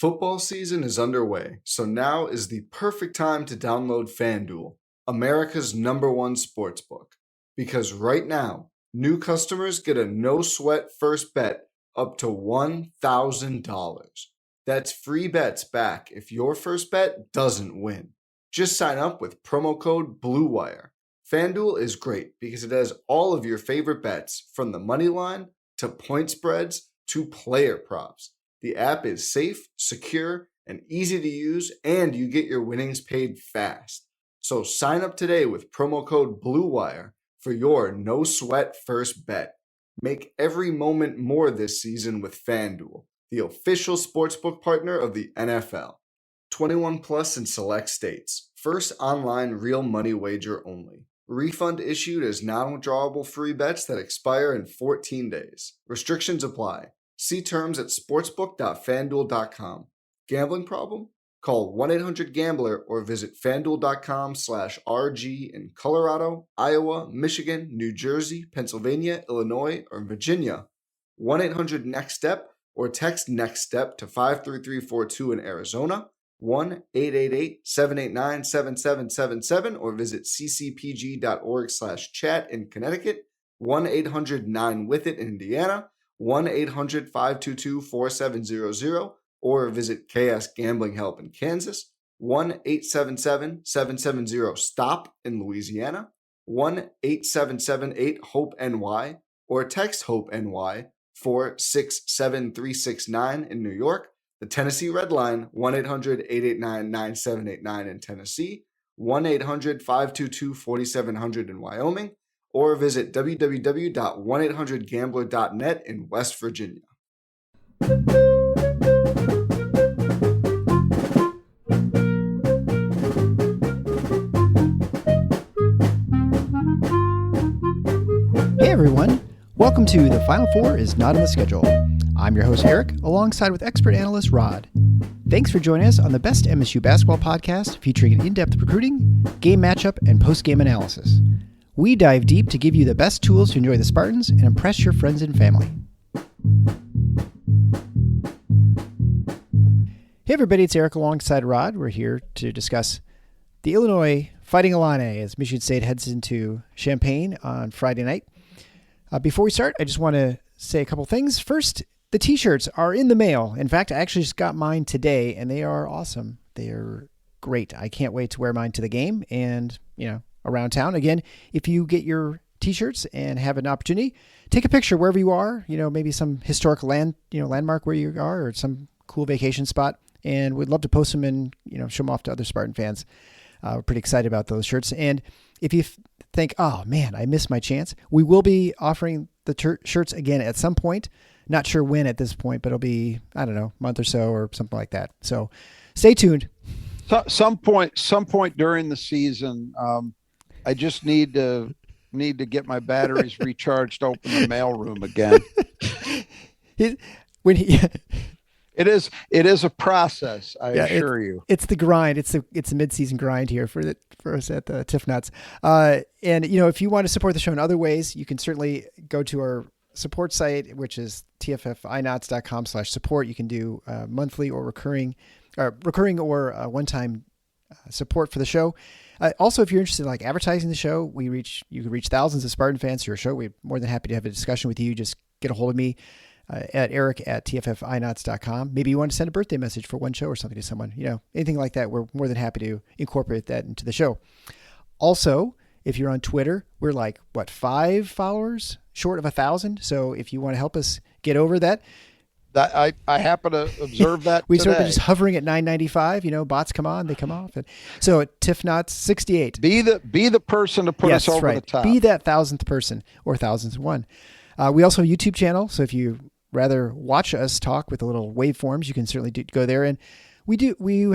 Football season is underway, so now is the perfect time to download FanDuel, America's #1 sportsbook. Because right now, new customers get a no-sweat first bet up to $1,000. That's free bets back if your first bet doesn't win. Just sign up with promo code BLUEWIRE. FanDuel is great because it has all of your favorite bets, from the money line to point spreads to player props. The app is safe, secure, and easy to use, and you get your winnings paid fast. So sign up today with promo code BLUEWIRE for your no-sweat first bet. Make every moment more this season with FanDuel, the official sportsbook partner of the NFL. 21 plus in select states. First online real money wager only. Refund issued as non-withdrawable free bets that expire in 14 days. Restrictions apply. See terms at sportsbook.fanduel.com. Gambling problem? Call 1-800-GAMBLER or visit fanduel.com/RG in Colorado, Iowa, Michigan, New Jersey, Pennsylvania, Illinois, or Virginia. 1-800-NEXT-STEP or text NEXT-STEP to 53342 in Arizona. 1-888-789-7777 or visit ccpg.org/chat in Connecticut. 1-800-9-WITH-IT in Indiana. 1-800-522-4700 or visit KS Gambling Help in Kansas. 1-877-770-STOP in Louisiana. 1-877-8-HOPE-NY or text HOPE-NY 467-369 in New York. The Tennessee Red Line, 1-800-889-9789 in Tennessee, 1-800-522-4700 in Wyoming, or visit www.1800gambler.net in West Virginia. Hey everyone, welcome to The Final Four is Not on the Schedule. I'm your host Eric, alongside with expert analyst Rod. Thanks for joining us on the best MSU basketball podcast featuring an in-depth recruiting, game matchup, and post-game analysis. We dive deep to give you the best tools to enjoy the Spartans and impress your friends and family. Hey everybody, it's Eric alongside Rod. We're here to discuss the Illinois Fighting Illini as Michigan State heads into Champaign on Friday night. Before we start, I just want to say a couple things. First, the t-shirts are in the mail. In fact, I actually just got mine today, and they are awesome. They are great. I can't wait to wear mine to the game and, around town. Again, if you get your t-shirts and have an opportunity, take a picture wherever you are, maybe some historic landmark where you are or some cool vacation spot, and we'd love to post them and, show them off to other Spartan fans. We're pretty excited about those shirts. And if you think, oh man, I missed my chance, we will be offering the shirts again at some point. Not sure when at this point, but it'll be, I don't know, a month or so or something like that. So stay tuned. Some point during the season, I just need to get my batteries recharged to open the mailroom again. It is a process, I assure you. It's the grind. It's a mid-season grind here for us at the Tiff Nuts. And if you want to support the show in other ways, you can certainly go to our support site, which is tffinots.com/support. You can do monthly or recurring or one-time support for the show. Also, if you're interested in advertising the show, you can reach thousands of Spartan fans to your show. We're more than happy to have a discussion with you. Just get a hold of me at eric@tffinots.com. Maybe you want to send a birthday message for one show or something to someone, anything like that. We're more than happy to incorporate that into the show. Also, if you're on Twitter, we're 5 followers short of 1,000. So if you want to help us get over that, I happen to observe that we today. sort of just hovering at 995. Bots come on, they come off. And so at TiffNots68, be the person to put us over the top. Be that 1,000th person or 1,000th. We also have a YouTube channel, so if you rather watch us talk with the little waveforms, you can certainly go there. And we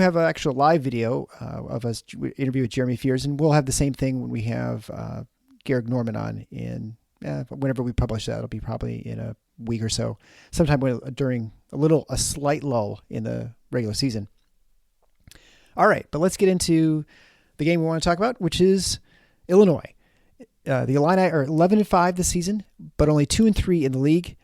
have an actual live video of us interview with Jeremy Fears, and we'll have the same thing when we have Garrick Norman on whenever we publish that. It'll be probably in a week or so, sometime during a slight lull in the regular season. All right, but let's get into the game we want to talk about, which is Illinois. The Illini are 11-5 this season, but only 2-3 in the league.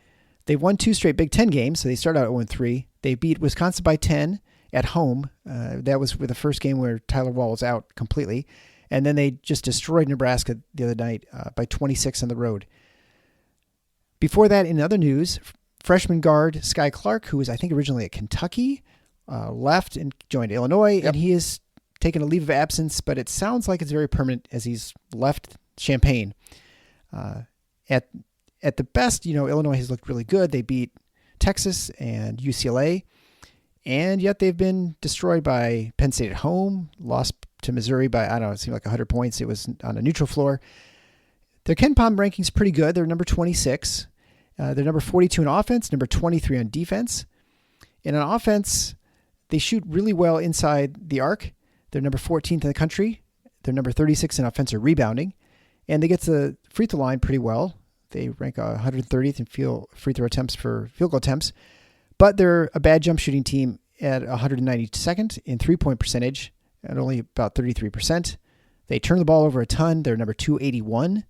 They won 2 straight Big Ten games, so they started out at 0-3. They beat Wisconsin by 10 at home. That was with the first game where Tyler Wall was out completely. And then they just destroyed Nebraska the other night by 26 on the road. Before that, in other news, freshman guard Sky Clark, who was, I think, originally at Kentucky, left and joined Illinois, and he has taken a leave of absence, but it sounds like it's very permanent as he's left Champaign. At the best, Illinois has looked really good. They beat Texas and UCLA, and yet they've been destroyed by Penn State at home, lost to Missouri by, I don't know, it seemed like 100 points. It was on a neutral floor. Their KenPom ranking's pretty good. They're number 26. They're number 42 in offense, number 23 on defense. And on offense, they shoot really well inside the arc. They're number 14th in the country. They're number 36 in offensive rebounding. And they get to the free throw line pretty well. They rank 130th in free throw attempts for field goal attempts. But they're a bad jump shooting team at 192nd in three-point percentage at only about 33%. They turn the ball over a ton. They're number 281.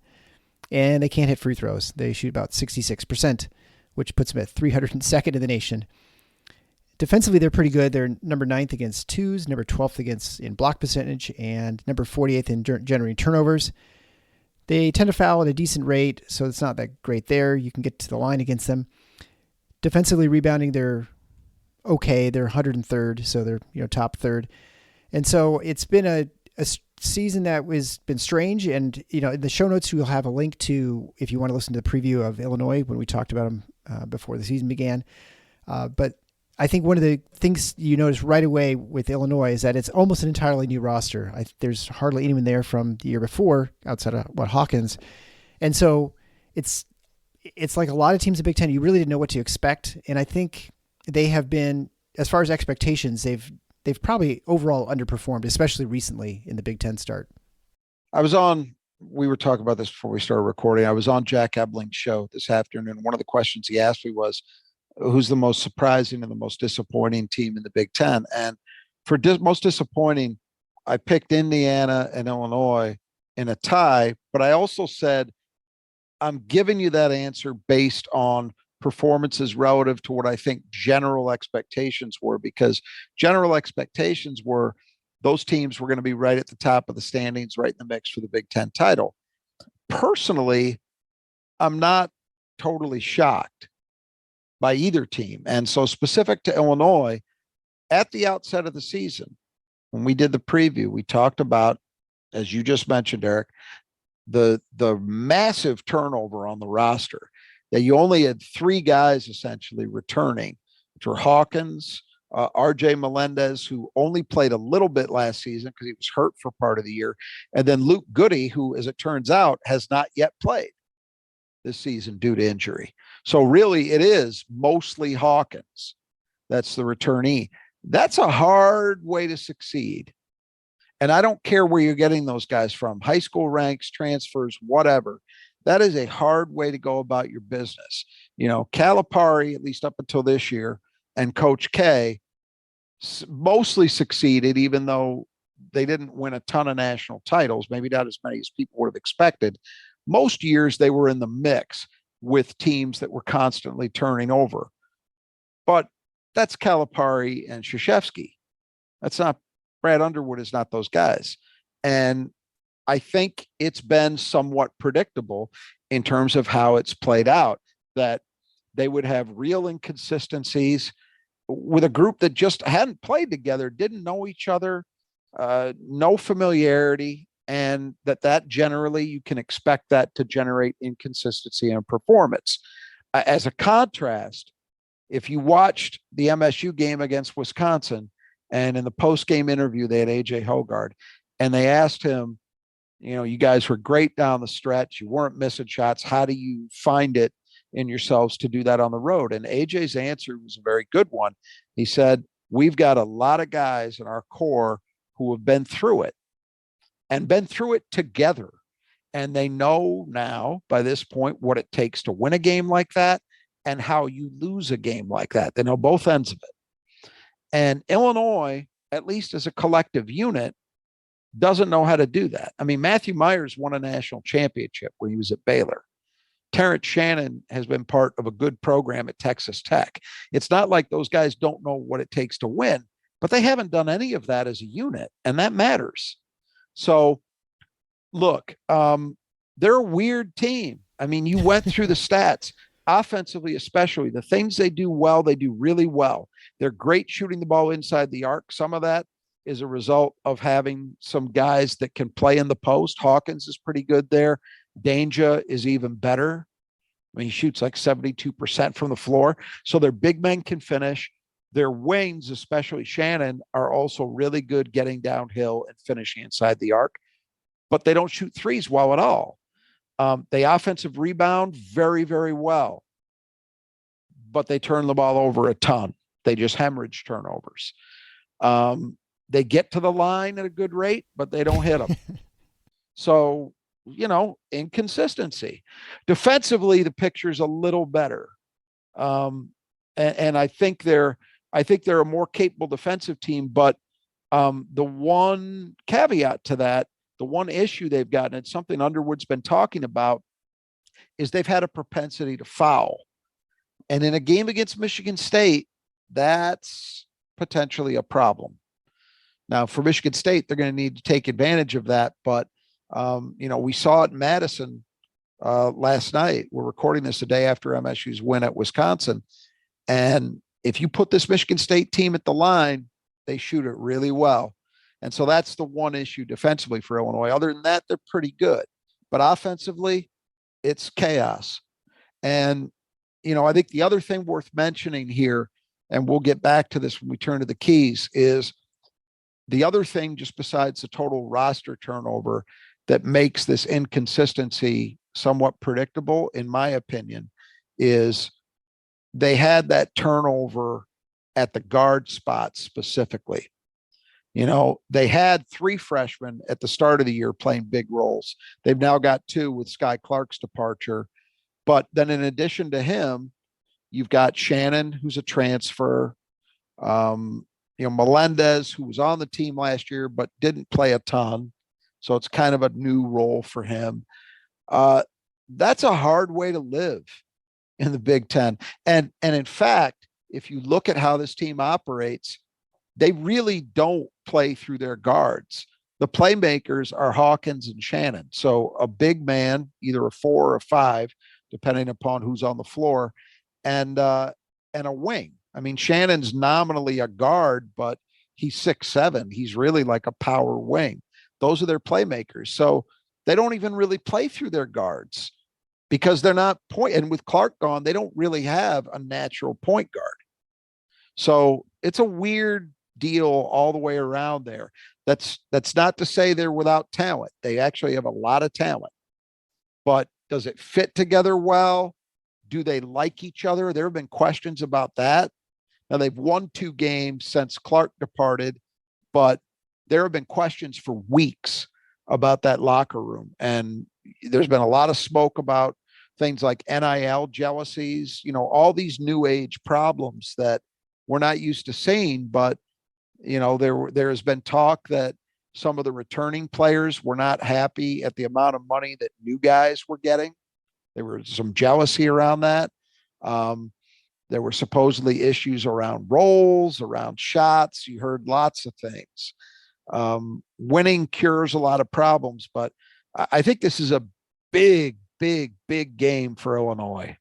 And they can't hit free throws. They shoot about 66%, which puts them at 302nd in the nation. Defensively, they're pretty good. They're number 9th against twos, number 12th in block percentage, and number 48th in generating turnovers. They tend to foul at a decent rate, so it's not that great there. You can get to the line against them. Defensively rebounding, they're okay. They're 103rd, so they're top third. And so it's been a season that has been strange. And, in the show notes, you'll have a link to, if you want to listen to the preview of Illinois when we talked about them before the season began. But I think one of the things you notice right away with Illinois is that it's almost an entirely new roster. There's hardly anyone there from the year before outside of Hawkins. And so it's like a lot of teams in Big Ten, you really didn't know what to expect. And I think they have been, as far as expectations, they've probably overall underperformed, especially recently in the Big Ten start. We were talking about this before we started recording. I was on Jack Ebling's show this afternoon. One of the questions he asked me was, who's the most surprising and the most disappointing team in the Big Ten? And for most disappointing, I picked Indiana and Illinois in a tie, but I also said, I'm giving you that answer based on performances relative to what I think general expectations were, because general expectations were those teams were going to be right at the top of the standings, right in the mix for the Big Ten title. Personally, I'm not totally shocked by either team. And so specific to Illinois, at the outset of the season, when we did the preview, we talked about, as you just mentioned, Eric, the massive turnover on the roster, that you only had 3 guys essentially returning, which were Hawkins, RJ Melendez, who only played a little bit last season because he was hurt for part of the year, and then Luke Goody, who, as it turns out, has not yet played this season due to injury. So really it is mostly Hawkins. That's the returnee. That's a hard way to succeed. And I don't care where you're getting those guys from, high school ranks, transfers, whatever. That is a hard way to go about your business. Calipari, at least up until this year, and Coach K mostly succeeded, even though they didn't win a ton of national titles, maybe not as many as people would have expected. Most years they were in the mix with teams that were constantly turning over. But that's Calipari and Krzyzewski. That's not, Brad Underwood is not those guys. And I think it's been somewhat predictable in terms of how it's played out, that they would have real inconsistencies with a group that just hadn't played together, didn't know each other, no familiarity, and that generally you can expect that to generate inconsistency in performance. As a contrast, if you watched the MSU game against Wisconsin, and in the post-game interview, they had AJ Hogard, and they asked him, you guys were great down the stretch. You weren't missing shots. How do you find it in yourselves to do that on the road? And AJ's answer was a very good one. He said, we've got a lot of guys in our core who have been through it and been through it together. And they know now by this point what it takes to win a game like that and how you lose a game like that. They know both ends of it. And Illinois, at least as a collective unit, doesn't know how to do that. I mean, Matthew Myers won a national championship when he was at Baylor. Terrence Shannon has been part of a good program at Texas Tech. It's not like those guys don't know what it takes to win, but they haven't done any of that as a unit, and that matters. So, look, they're a weird team. I mean, you went through the stats, offensively especially. The things they do well, they do really well. They're great shooting the ball inside the arc. Some of that is a result of having some guys that can play in the post. Hawkins is pretty good there. Danger is even better. I mean, he shoots like 72% from the floor. So their big men can finish. Their wings, especially Shannon, are also really good getting downhill and finishing inside the arc, but they don't shoot threes well at all. They offensive rebound very, very well, but they turn the ball over a ton. They just hemorrhage turnovers. They get to the line at a good rate, but they don't hit them. So, inconsistency. Defensively, the picture's a little better. And I think they're a more capable defensive team, but the one caveat to that, the one issue they've gotten, and something Underwood's been talking about, is they've had a propensity to foul. And in a game against Michigan State, that's potentially a problem. Now, for Michigan State, they're going to need to take advantage of that. But, we saw it in Madison last night. We're recording this the day after MSU's win at Wisconsin. And if you put this Michigan State team at the line, they shoot it really well. And so that's the one issue defensively for Illinois. Other than that, they're pretty good. But offensively, it's chaos. And, I think the other thing worth mentioning here, and we'll get back to this when we turn to the keys, is the other thing, just besides the total roster turnover, that makes this inconsistency somewhat predictable, in my opinion, is they had that turnover at the guard spot specifically. They had 3 freshmen at the start of the year playing big roles. They've now got 2 with Sky Clark's departure. But then in addition to him, you've got Shannon, who's a transfer. Melendez, who was on the team last year, but didn't play a ton. So it's kind of a new role for him. That's a hard way to live in the Big Ten. And in fact, if you look at how this team operates, they really don't play through their guards. The playmakers are Hawkins and Shannon. So a big man, either a 4 or a 5, depending upon who's on the floor, and a wing. I mean, Shannon's nominally a guard, but he's 6'7". He's really like a power wing. Those are their playmakers. So they don't even really play through their guards because they're not point. And with Clark gone, they don't really have a natural point guard. So it's a weird deal all the way around there. That's not to say they're without talent. They actually have a lot of talent. But does it fit together well? Do they like each other? There have been questions about that. Now, they've won 2 games since Clark departed, but there have been questions for weeks about that locker room. And there's been a lot of smoke about things like NIL jealousies, all these new age problems that we're not used to seeing. But, there has been talk that some of the returning players were not happy at the amount of money that new guys were getting. There was some jealousy around that. There were supposedly issues around roles, around shots. You heard lots of things. Winning cures a lot of problems, but I think this is a big, big, big game for Illinois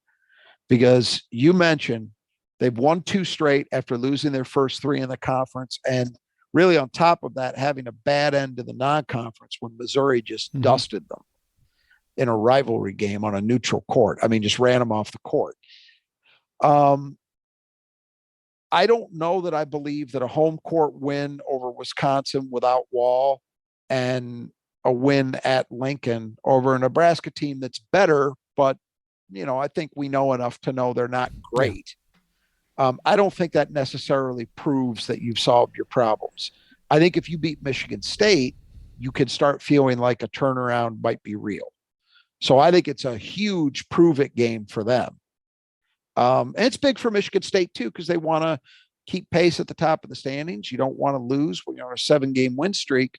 because you mentioned they've won 2 straight after losing their first 3 in the conference. And really on top of that, having a bad end to the non-conference when Missouri just dusted them in a rivalry game on a neutral court. I mean, just ran them off the court. I don't know that I believe that a home court win over Wisconsin without Wall and a win at Lincoln over a Nebraska team that's better, but I think we know enough to know they're not great. I don't think that necessarily proves that you've solved your problems. I think if you beat Michigan State, you can start feeling like a turnaround might be real. So I think it's a huge prove it game for them. And it's big for Michigan State too, because they want to keep pace at the top of the standings. You don't want to lose when you're on a 7-game win streak,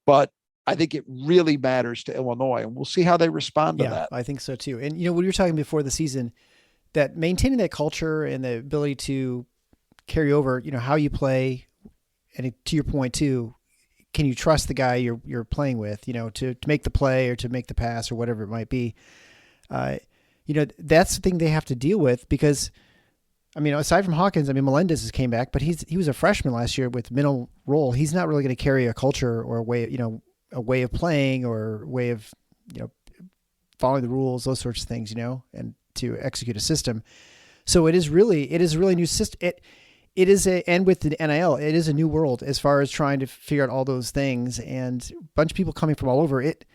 but I think it really matters to Illinois, and we'll see how they respond to that. I think so too. And when you were talking before the season, that maintaining that culture and the ability to carry over, how you play, and to your point too, can you trust the guy you're playing with, to make the play or to make the pass or whatever it might be? That's the thing they have to deal with because, aside from Hawkins, Melendez has came back, but he was a freshman last year with minimal role. He's not really going to carry a culture or a way of playing or a way of, following the rules, those sorts of things, and to execute a system. So it is really a new system. And with the NIL, it is a new world as far as trying to figure out all those things and a bunch of people coming from all over it.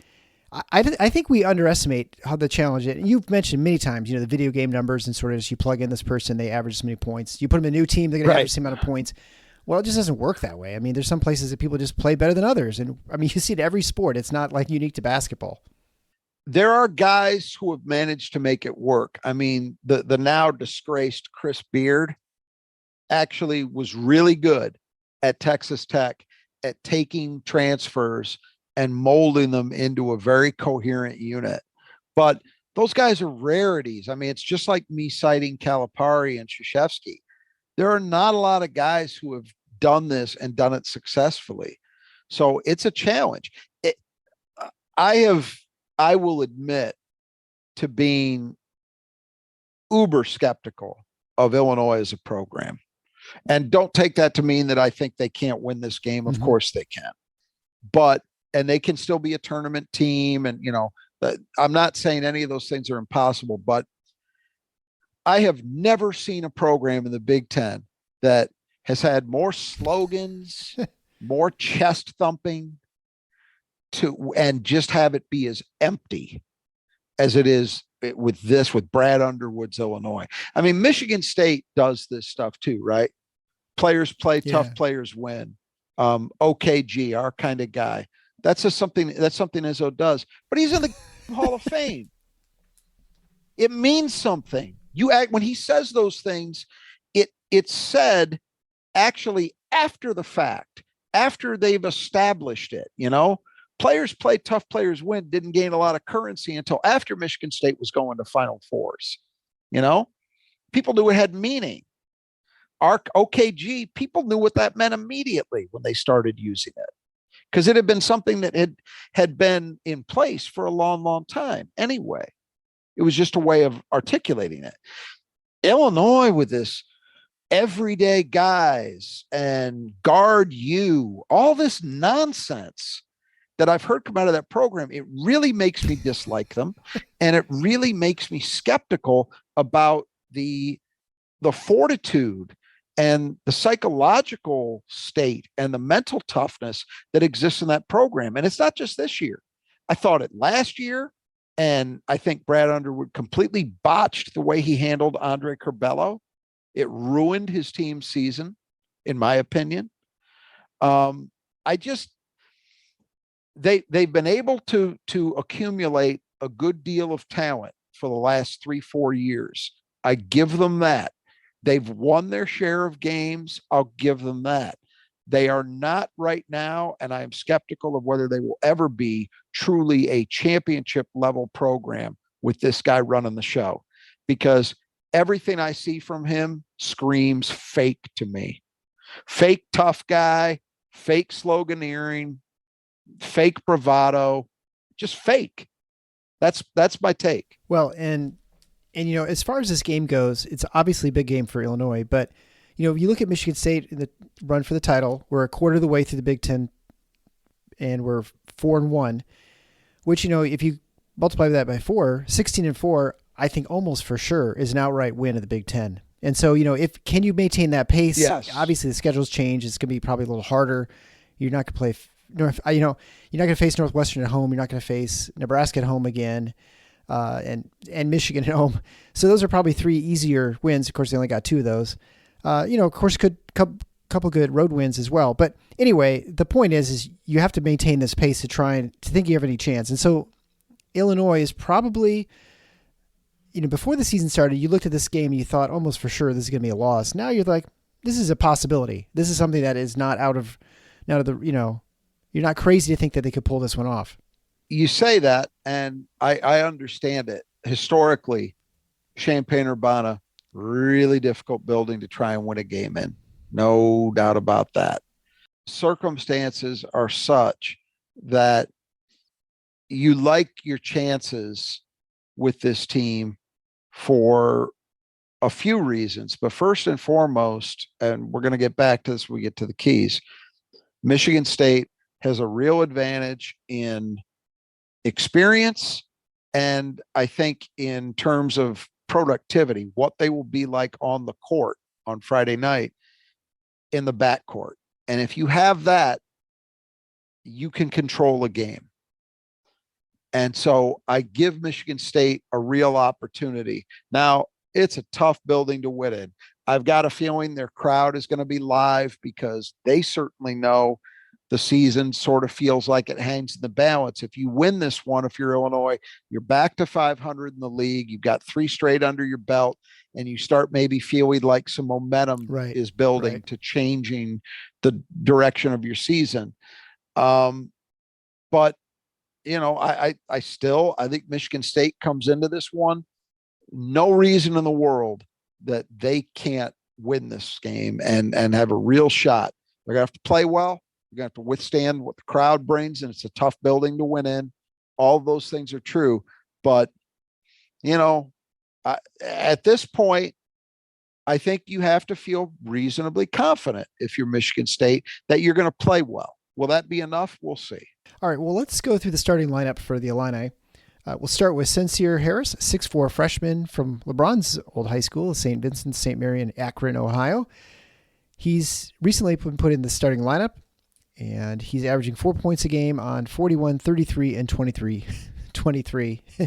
I think we underestimate how the challenge is. And you've mentioned many times, the video game numbers and sort of as you plug in this person, they average so many points. You put them in a new team, they're going to average the same amount of points. Well, it just doesn't work that way. There's some places that people just play better than others. And you see it in every sport. It's not like unique to basketball. There are guys who have managed to make it work. The now disgraced Chris Beard actually was really good at Texas Tech at taking transfers and molding them into a very coherent unit. But those guys are rarities. It's just like me citing Calipari and Krzyzewski. There are not a lot of guys who have done this and done it successfully. So it's a challenge. I will admit to being uber skeptical of Illinois as a program. And don't take that to mean that I think they can't win this game. Of course they can. And they can still be a tournament team. And, I'm not saying any of those things are impossible, but I have never seen a program in the Big Ten that has had more slogans, more chest thumping and just have it be as empty as it is with Brad Underwood's Illinois. Michigan State does this stuff too, right? Players play tough, players win. OKG, our kind of guy. That's something Izzo does, but he's in the Hall of Fame. It means something. When he says those things, it's said actually after the fact, after they've established it, players play tough, players win didn't gain a lot of currency until after Michigan State was going to Final Fours. People knew it had meaning. OKG, people knew what that meant immediately when they started using it because it had been something that had been in place for a long, long time. Anyway, it was just a way of articulating it. Illinois with this everyday guys and guard you, all this nonsense that I've heard come out of that program, it really makes me dislike them. And it really makes me skeptical about the fortitude and the psychological state and the mental toughness that exists in that program. And it's not just this year. I thought it last year, and I think Brad Underwood completely botched the way he handled Andre Curbelo. It ruined his team's season, in my opinion. They've been able to accumulate a good deal of talent for the last 3-4 years. I give them that. They've won their share of games. I'll give them that. They are not right now, and I am skeptical of whether they will ever be truly a championship level program with this guy running the show, because everything I see from him screams fake to me. Fake tough guy, fake sloganeering, fake bravado, just fake. That's my take. Well, and as far as this game goes, it's obviously a big game for Illinois, but if you look at Michigan State in the run for the title, we're a quarter of the way through the Big Ten and we're 4-1, which, if you multiply that by 4, 16-4, I think almost for sure is an outright win of the Big Ten. And so, can you maintain that pace? Yes. Obviously the schedule's changed. It's going to be probably a little harder. You're not going to play you're not going to face Northwestern at home. You're not going to face Nebraska at home again, and Michigan at home. So those are probably 3 easier wins. Of course, they only got 2 of those. Of course, could couple good road wins as well. But anyway, the point is you have to maintain this pace to try and to think you have any chance. And so Illinois is probably, before the season started, you looked at this game and you thought almost for sure this is going to be a loss. Now you're like, this is a possibility. This is something that is not out of the You're not crazy to think that they could pull this one off. You say that, and I understand it. Historically, Champaign-Urbana, really difficult building to try and win a game in. No doubt about that. Circumstances are such that you like your chances with this team for a few reasons. But first and foremost, and we're going to get back to this when we get to the keys, Michigan State has a real advantage in experience, and I think in terms of productivity, what they will be like on the court on Friday night in the backcourt. And if you have that, you can control a game. And so I give Michigan State a real opportunity. Now, it's a tough building to win in. I've got a feeling their crowd is going to be live because they certainly know the season sort of feels like it hangs in the balance. If you win this one, if you're Illinois, you're back to 500 in the league. You've got 3 straight under your belt, and you start maybe feeling like some momentum is building to changing the direction of your season. But you know, I think Michigan State comes into this one. No reason in the world that they can't win this game and have a real shot. They're gonna have to play well. You're going to have to withstand what the crowd brings, and it's a tough building to win in. All of those things are true. But, you know, at this point, I think you have to feel reasonably confident if you're Michigan State that you're going to play well. Will that be enough? We'll see. All right, well, let's go through the starting lineup for the Illini. We'll start with Sincere Harris, 6'4" freshman from LeBron's old high school, St. Vincent St. Mary in Akron, Ohio. He's recently been put in the starting lineup, and he's averaging 4 points a game on 41, 33, and 23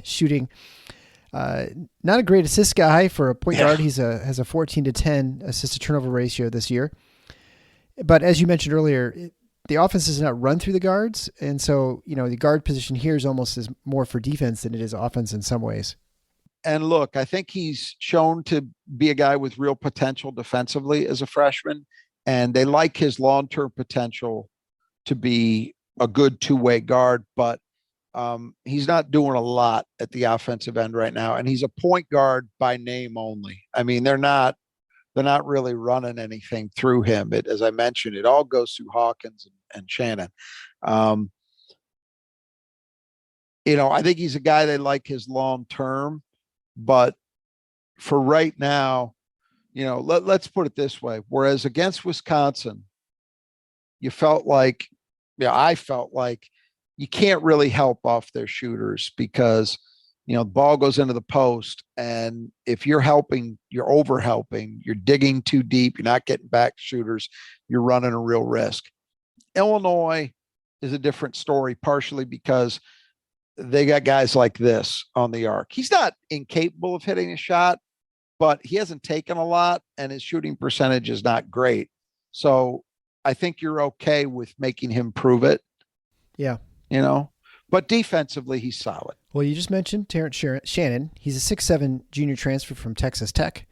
shooting. Not a great assist guy for a point guard. He's has a 14-10 assist to turnover ratio this year. But as you mentioned earlier, the offense does not run through the guards. And so, you know, the guard position here is almost as more for defense than it is offense in some ways. And look, I think he's shown to be a guy with real potential defensively as a freshman. And they like his long-term potential to be a good two-way guard, but he's not doing a lot at the offensive end right now. And he's a point guard by name only. I mean, they're not really running anything through him. As I mentioned, it all goes through Hawkins and Shannon. You know, I think he's a guy they like his long-term, but for right now, you know, let's put it this way. Whereas against Wisconsin, I felt like you can't really help off their shooters because, you know, the ball goes into the post, and if you're helping, you're over helping, you're digging too deep, you're not getting back shooters, you're running a real risk. Illinois is a different story, partially because they got guys like this on the arc. He's not incapable of hitting a shot, but he hasn't taken a lot, and his shooting percentage is not great. So I think you're okay with making him prove it. Yeah. You know, but defensively, he's solid. Well, you just mentioned Terrence Shannon. He's a 6'7" junior transfer from Texas Tech,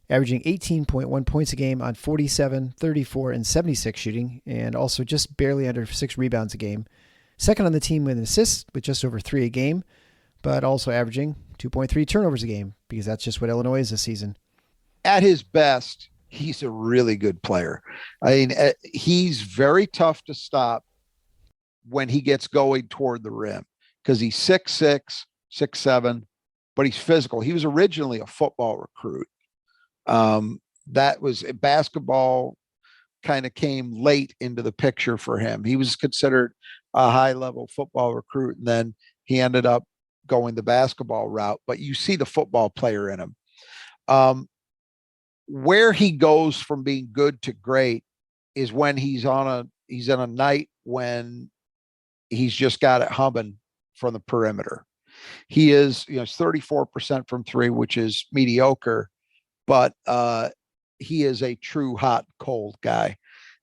averaging 18.1 points a game on 47, 34, and 76 shooting, and also just barely under 6 rebounds a game. Second on the team with assists with just over 3 a game, but also averaging 2.3 turnovers a game because that's just what Illinois is this season. At his best, he's a really good player. I mean, he's very tough to stop when he gets going toward the rim because he's 6'6", 6'7", but he's physical. He was originally a football recruit. That was basketball kind of came late into the picture for him. He was considered a high-level football recruit, and then he ended up going the basketball route. But you see the football player in him. Where he goes from being good to great is when he's in a night when he's just got it humming from the perimeter. He is, 34% from 3, which is mediocre, but he is a true hot, cold guy.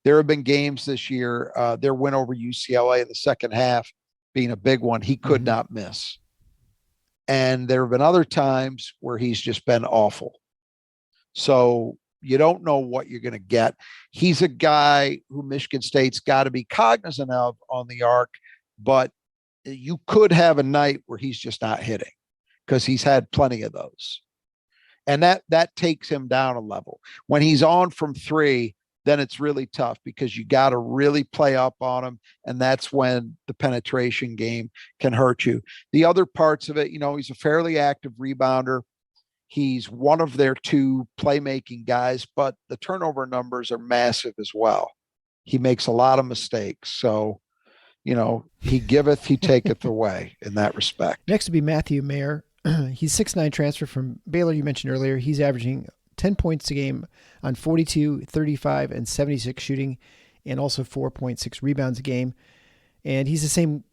There have been games this year, their win over UCLA in the second half being a big one, he could not miss. And there have been other times where he's just been awful. So You don't know what you're going to get. He's a guy who Michigan State's got to be cognizant of on the arc, but you could have a night where he's just not hitting because he's had plenty of those. And that takes him down a level. When he's on from three, then it's really tough because you got to really play up on him. And that's when the penetration game can hurt you. The other parts of it, he's a fairly active rebounder. He's one of their two playmaking guys, but the turnover numbers are massive as well. He makes a lot of mistakes. So, he giveth, he taketh away in that respect. Next would be Matthew Mayer. He's 6'9" transfer from Baylor, you mentioned earlier. He's averaging 10 points a game on 42, 35, and 76 shooting, and also 4.6 rebounds a game. And he's the same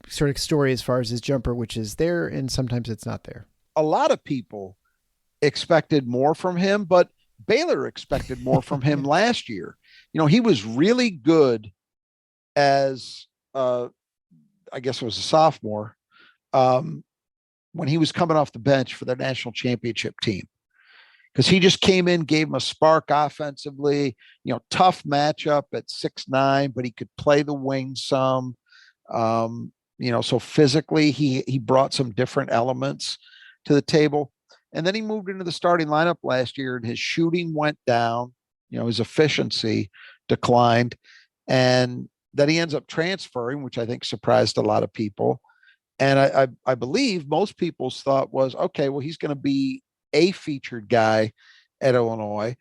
sort of story as far as his jumper, which is there, and sometimes it's not there. A lot of people expected more from him, but Baylor expected more from him last year. He was really good as, I guess it was a sophomore, when he was coming off the bench for their national championship team, because he just came in, gave him a spark offensively, tough matchup at 6'9", but he could play the wing some, so physically he brought some different elements to the table. And then he moved into the starting lineup last year and his shooting went down, his efficiency declined, and then he ends up transferring, which I think surprised a lot of people. And I believe most people's thought was, okay, well, he's going to be a featured guy at Illinois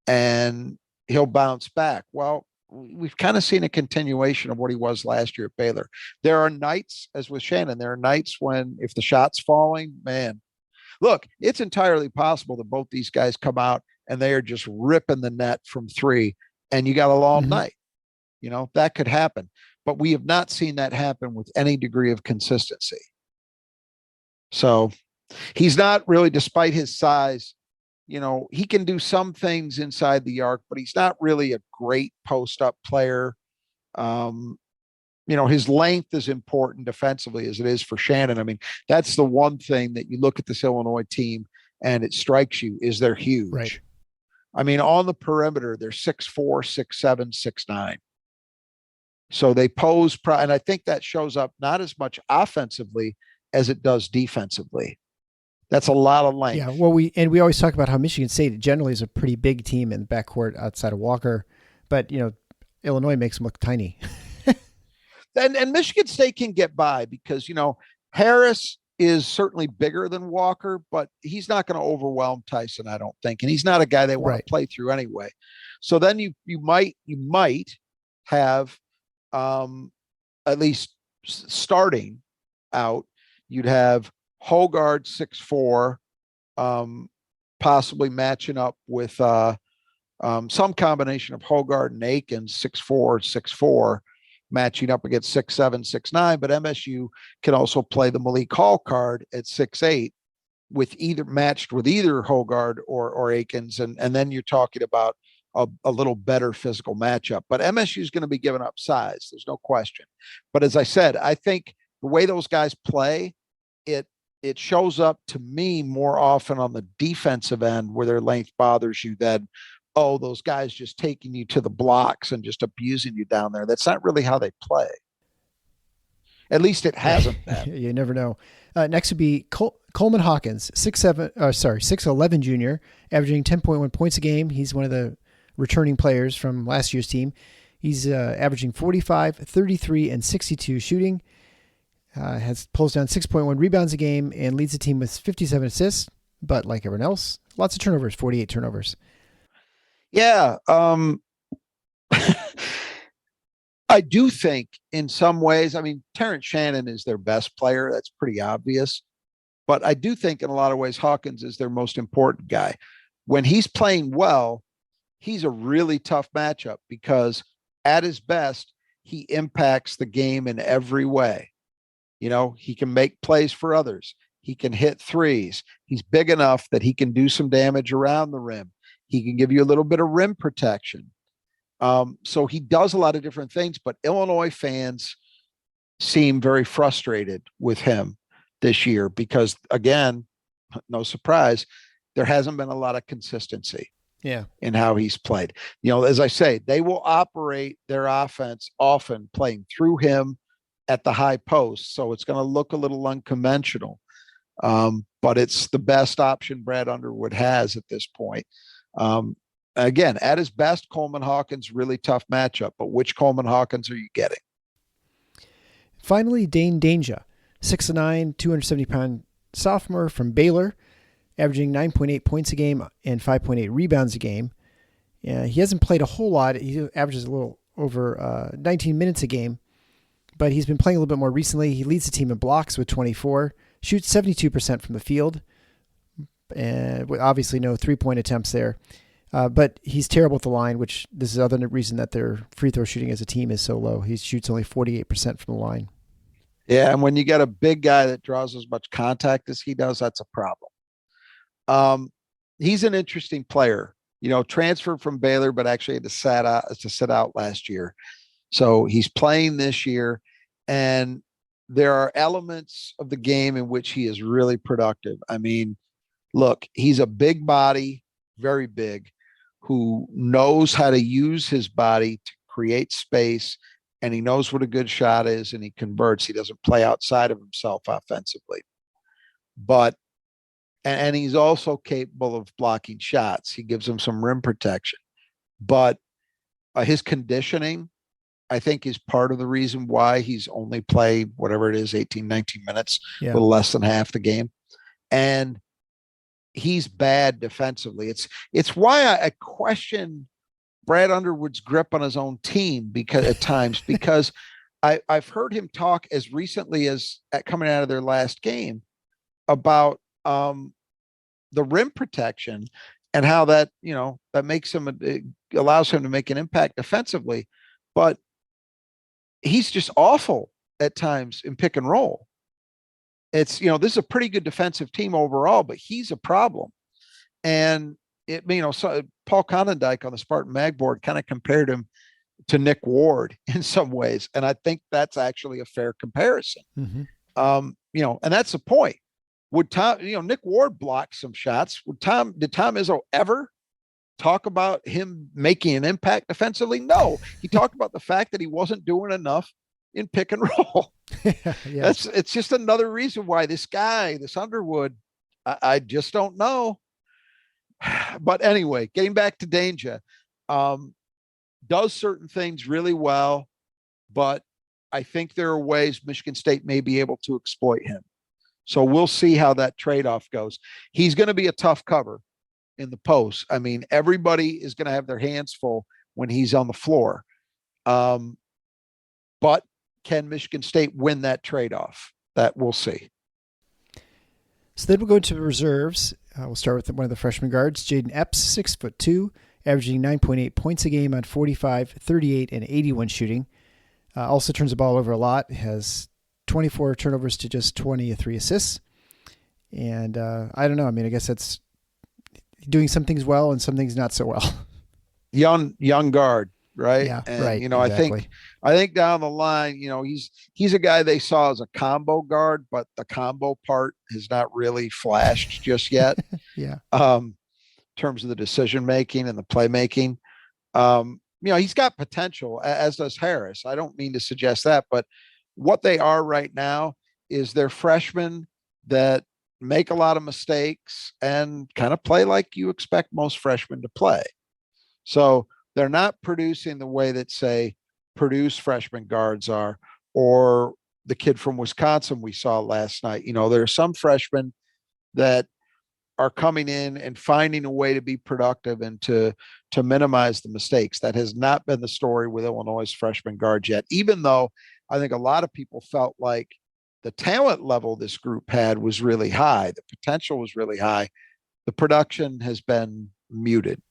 and he'll bounce back. Well, we've kind of seen a continuation of what he was last year at Baylor. There are nights, as with Shannon, there are nights when if the shot's falling, man, look, it's entirely possible that both these guys come out and they are just ripping the net from three and you got a long night. That could happen. But we have not seen that happen with any degree of consistency. So he's not really, despite his size, he can do some things inside the arc, but he's not really a great post-up player. His length is important defensively as it is for Shannon. I mean, that's the one thing that you look at this Illinois team and it strikes you is they're huge. Right. I mean, on the perimeter, they're 6'4", 6'7", 6'9". So they pose, and I think that shows up not as much offensively as it does defensively. That's a lot of length. Yeah, well, we always talk about how Michigan State generally is a pretty big team in the backcourt outside of Walker, but Illinois makes them look tiny. And Michigan State can get by because Harris is certainly bigger than Walker, but he's not going to overwhelm Tyson, I don't think, and he's not a guy they want to play through anyway. So then you might have. At least starting out, you'd have Hogard 6'4", possibly matching up with some combination of Hogard and Akins 6'4", 6'4", matching up against 6'7", 6'9". But MSU can also play the Malik Hall card at 6'8", with either matched with either Hogard or Akins, and then you're talking about a little better physical matchup. But MSU is going to be giving up size. There's no question. But as I said, I think the way those guys play, it shows up to me more often on the defensive end where their length bothers you than, oh, those guys just taking you to the blocks and just abusing you down there. That's not really how they play. At least it hasn't been. You never know. Next would be Coleman Hawkins, 6'11" junior, averaging 10.1 points a game. He's one of the returning players from last year's team. He's averaging 45, 33, and 62 shooting. Pulls down 6.1 rebounds a game and leads the team with 57 assists. But like everyone else, lots of turnovers, 48 turnovers. Yeah. I do think in some ways, Terrence Shannon is their best player. That's pretty obvious. But I do think in a lot of ways, Hawkins is their most important guy. When he's playing well, he's a really tough matchup because at his best, he impacts the game in every way. He can make plays for others. He can hit threes. He's big enough that he can do some damage around the rim. He can give you a little bit of rim protection. So he does a lot of different things, but Illinois fans seem very frustrated with him this year because, again, no surprise, there hasn't been a lot of consistency. Yeah. in how he's played. As I say, they will operate their offense often playing through him at the high post. So it's going to look a little unconventional. But it's the best option Brad Underwood has at this point. Again, at his best, Coleman Hawkins, really tough matchup. But which Coleman Hawkins are you getting? Finally, Dane Danger, 6'9", 270-pound sophomore from Baylor, averaging 9.8 points a game and 5.8 rebounds a game. He hasn't played a whole lot. He averages a little over 19 minutes a game, but he's been playing a little bit more recently. He leads the team in blocks with 24, shoots 72% from the field, and with obviously no three-point attempts there. But he's terrible at the line, which this is another reason that their free throw shooting as a team is so low. He shoots only 48% from the line. Yeah, and when you got a big guy that draws as much contact as he does, that's a problem. He's an interesting player. Transferred from Baylor, but actually had to sit out last year. So he's playing this year, and there are elements of the game in which he is really productive. I mean, look, he's a big body, very big, who knows how to use his body to create space, and he knows what a good shot is, and he converts. He doesn't play outside of himself offensively. And he's also capable of blocking shots. He gives them some rim protection. But his conditioning, I think, is part of the reason why he's only played whatever it is, 18, 19 minutes, a little less than half the game. And he's bad defensively. It's why I question Brad Underwood's grip on his own team because I've heard him talk as recently as coming out of their last game about the rim protection and how that makes him allows him to make an impact defensively, but he's just awful at times in pick and roll. It's this is a pretty good defensive team overall, but he's a problem. And so Paul Condendike on the Spartan Mag board kind of compared him to Nick Ward in some ways, and I think that's actually a fair comparison. Mm-hmm. And that's the point. Would Nick Ward blocked some shots. Did Tom Izzo ever talk about him making an impact defensively? No, he talked about the fact that he wasn't doing enough in pick and roll. It's just another reason why this Underwood, I just don't know. But anyway, getting back to Danger, does certain things really well, but I think there are ways Michigan State may be able to exploit him. So we'll see how that trade-off goes. He's going to be a tough cover in the post. I mean, everybody is going to have their hands full when he's on the floor. But can Michigan State win that trade-off? That we'll see. So then we'll go to the reserves. We'll start with one of the freshman guards, Jaden Epps, 6'2", averaging 9.8 points a game on 45, 38, and 81 shooting. Also turns the ball over a lot, has 24 turnovers to just 23 assists. And I don't know. I mean, I guess that's doing some things well and some things not so well. Young guard, right? Yeah, and, right. Exactly. I think down the line, he's a guy they saw as a combo guard, but the combo part has not really flashed just yet. Yeah. In terms of the decision making and the playmaking, he's got potential, as does Harris. I don't mean to suggest that, but what they are right now is they're freshmen that make a lot of mistakes and kind of play like you expect most freshmen to play. So they're not producing the way that, say, Purdue's freshman guards are, or the kid from Wisconsin we saw last night. There are some freshmen that are coming in and finding a way to be productive and to minimize the mistakes. That has not been the story with Illinois' freshman guards yet, even though I think a lot of people felt like the talent level this group had was really high. The potential was really high. The production has been muted.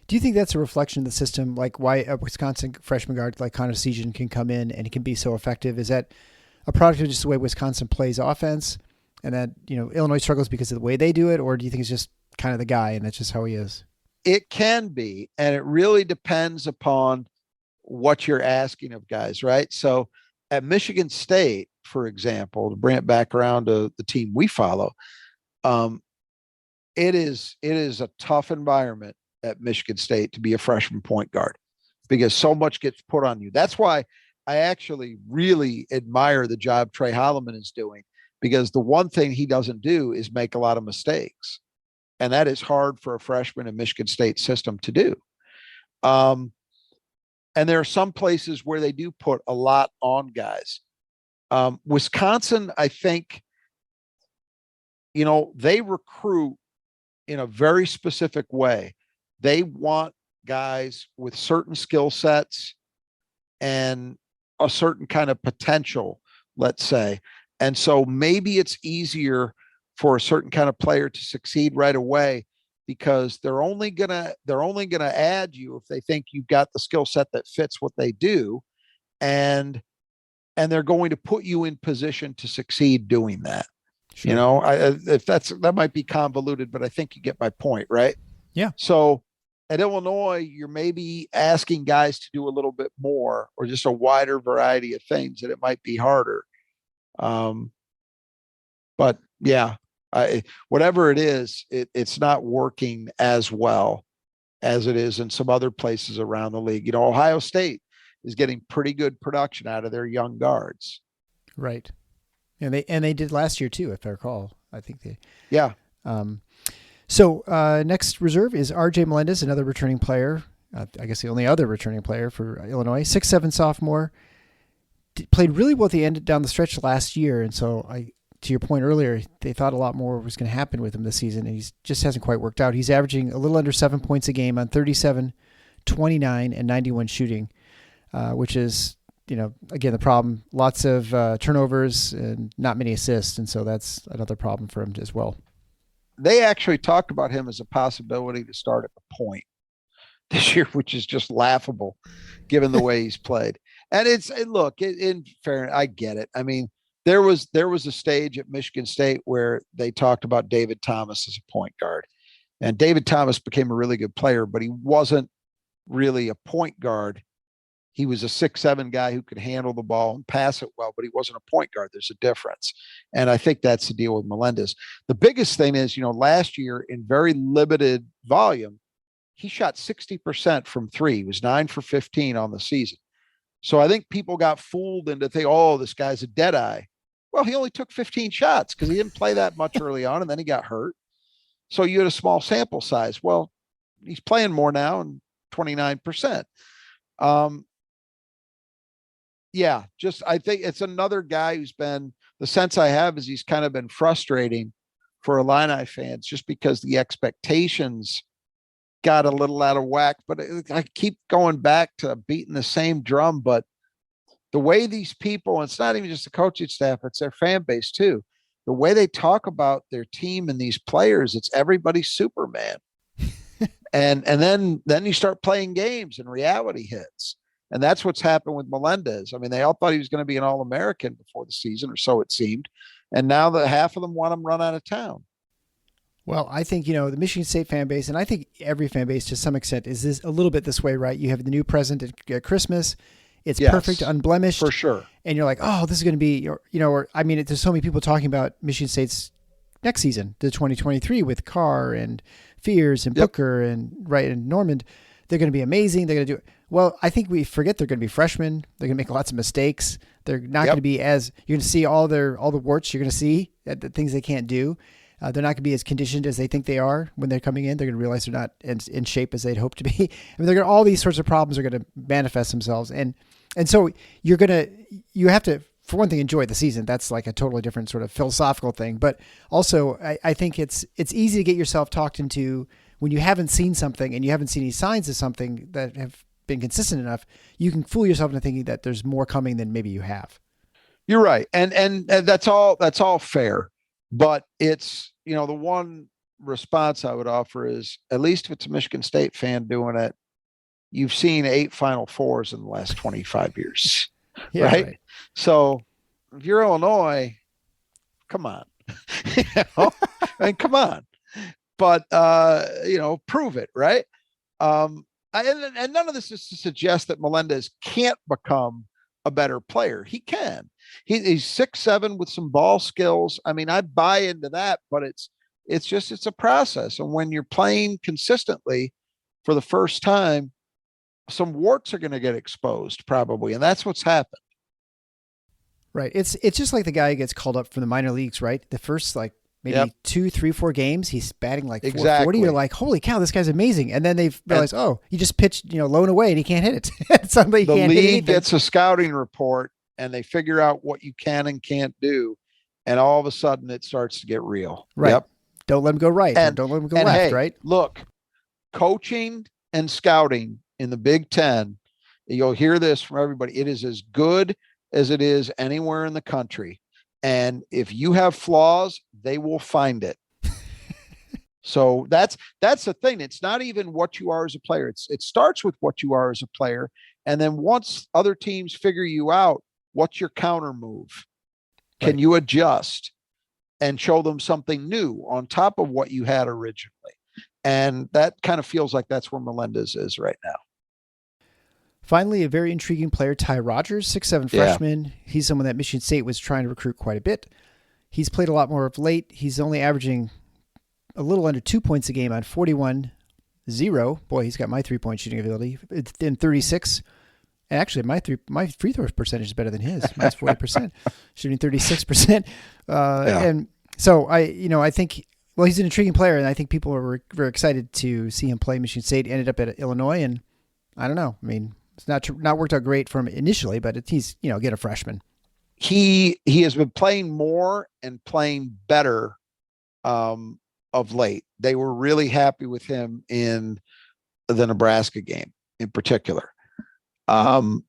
Do you think that's a reflection of the system, like why a Wisconsin freshman guard like Connor Sejan can come in and he can be so effective? Is that a product of just the way Wisconsin plays offense and that, Illinois struggles because of the way they do it? Or do you think it's just kind of the guy and that's just how he is? It can be, and it really depends upon what you're asking of guys, right? So at Michigan State, for example, to bring it back around to the team we follow, it is a tough environment at Michigan State to be a freshman point guard because so much gets put on you. That's why I actually really admire the job Trey Holloman is doing, because the one thing he doesn't do is make a lot of mistakes. And that is hard for a freshman in Michigan State system to do. And there are some places where they do put a lot on guys. Wisconsin, I think, they recruit in a very specific way. They want guys with certain skill sets and a certain kind of potential, let's say. And so maybe it's easier for a certain kind of player to succeed right away because they're only gonna add you if they think you've got the skill set that fits what they do, and they're going to put you in position to succeed doing that. Sure. That might be convoluted, but I think you get my point, right? Yeah. So at Illinois, you're maybe asking guys to do a little bit more or just a wider variety of things, and it might be harder. But yeah, whatever it is, it's not working as well as it is in some other places around the league. Ohio State is getting pretty good production out of their young guards. Right. And they did last year too, if I recall. I think they. Yeah. So next reserve is R.J. Melendez, another returning player. I guess the only other returning player for Illinois. 6'7" sophomore. Played really well at the end down the stretch last year, and so to your point earlier, they thought a lot more was going to happen with him this season, and he just hasn't quite worked out. He's averaging a little under 7 points a game on 37, 29, and 91 shooting, which is, again, the problem. Lots of turnovers and not many assists, and so that's another problem for him as well. They actually talked about him as a possibility to start at the point this year, which is just laughable given the way he's played. And in fairness, I get it. I mean, there was a stage at Michigan State where they talked about David Thomas as a point guard, and David Thomas became a really good player, but he wasn't really a point guard. He was a 6'7" guy who could handle the ball and pass it well, but he wasn't a point guard. There's a difference. And I think that's the deal with Melendez. The biggest thing is, last year in very limited volume, he shot 60% from three. He was 9 for 15 on the season. So I think people got fooled into thinking, oh, this guy's a dead eye. Well, he only took 15 shots because he didn't play that much early on, and then he got hurt. So you had a small sample size. Well, he's playing more now, and 29%. Yeah, I think it's another guy who's been, the sense I have is he's kind of been frustrating for Illini fans just because the expectations got a little out of whack. But I keep going back to beating the same drum, but the way these people, it's not even just the coaching staff, it's their fan base too. The way they talk about their team and these players, it's everybody's Superman. and then you start playing games and reality hits. And that's what's happened with Melendez. I mean, they all thought he was going to be an All-American before the season, or so it seemed. And now half of them want him run out of town. Well, I think, the Michigan State fan base, and I think every fan base to some extent is a little bit this way, right? You have the new present at Christmas. It's perfect, unblemished. For sure. And you're like, oh, this is going to be, there's so many people talking about Michigan State's next season, the 2023, with Carr and Fears and Booker and Normand. They're going to be amazing. They're going to do it. Well, I think we forget they're going to be freshmen. They're going to make lots of mistakes. They're not going to be you're going to see all the warts you're going to see, the things they can't do. They're not going to be as conditioned as they think they are when they're coming in. They're going to realize they're not in shape as they'd hope to be. I mean, all these sorts of problems are going to manifest themselves. And so you have to, for one thing, enjoy the season. That's like a totally different sort of philosophical thing. But also I think it's easy to get yourself talked into when you haven't seen something and you haven't seen any signs of something that have been consistent enough. You can fool yourself into thinking that there's more coming than maybe you have. You're right. And that's all fair. But it's, the one response I would offer is, at least if it's a Michigan State fan doing it, you've seen 8 Final Fours in the last 25 years, yeah, right? So if you're Illinois, come on, come on, but prove it, right? And none of this is to suggest that Melendez can't become a better player. He can. He's 6'7" with some ball skills. I mean, I buy into that, but it's a process. And when you're playing consistently, for the first time, some warts are going to get exposed probably. And that's what's happened. Right. It's just like the guy who gets called up from the minor leagues, right? The first like maybe 2, 3, 4 games, he's batting like 440. You're like, holy cow, this guy's amazing. And then they've realized, you just pitched, low and away and he can't hit it. Suddenly the can't league gets a scouting report and they figure out what you can and can't do. And all of a sudden it starts to get real. Right. Yep. Don't let him go right. Or don't let him go left, hey, right? Look, coaching and scouting in the Big Ten, you'll hear this from everybody. It is as good as it is anywhere in the country. And if you have flaws, they will find it. So that's the thing. It's not even what you are as a player. It starts with what you are as a player. And then once other teams figure you out, what's your counter move? Can you adjust and show them something new on top of what you had originally? And that kind of feels like that's where Melendez is right now. Finally, a very intriguing player, Ty Rogers, 6'7" freshman. He's someone that Michigan State was trying to recruit quite a bit. He's played a lot more of late. He's only averaging a little under 2 points a game on 41-0. Boy, he's got my 3-point shooting ability. It's in 36. And actually, my free throw percentage is better than his. Mine's 40%, shooting 36%. And so I think, well, he's an intriguing player, and I think people are very excited to see him play Michigan State. Ended up at Illinois, and I don't know. I mean, it's not worked out great for him initially, but he's again a freshman. He has been playing more and playing better of late. They were really happy with him in the Nebraska game in particular. And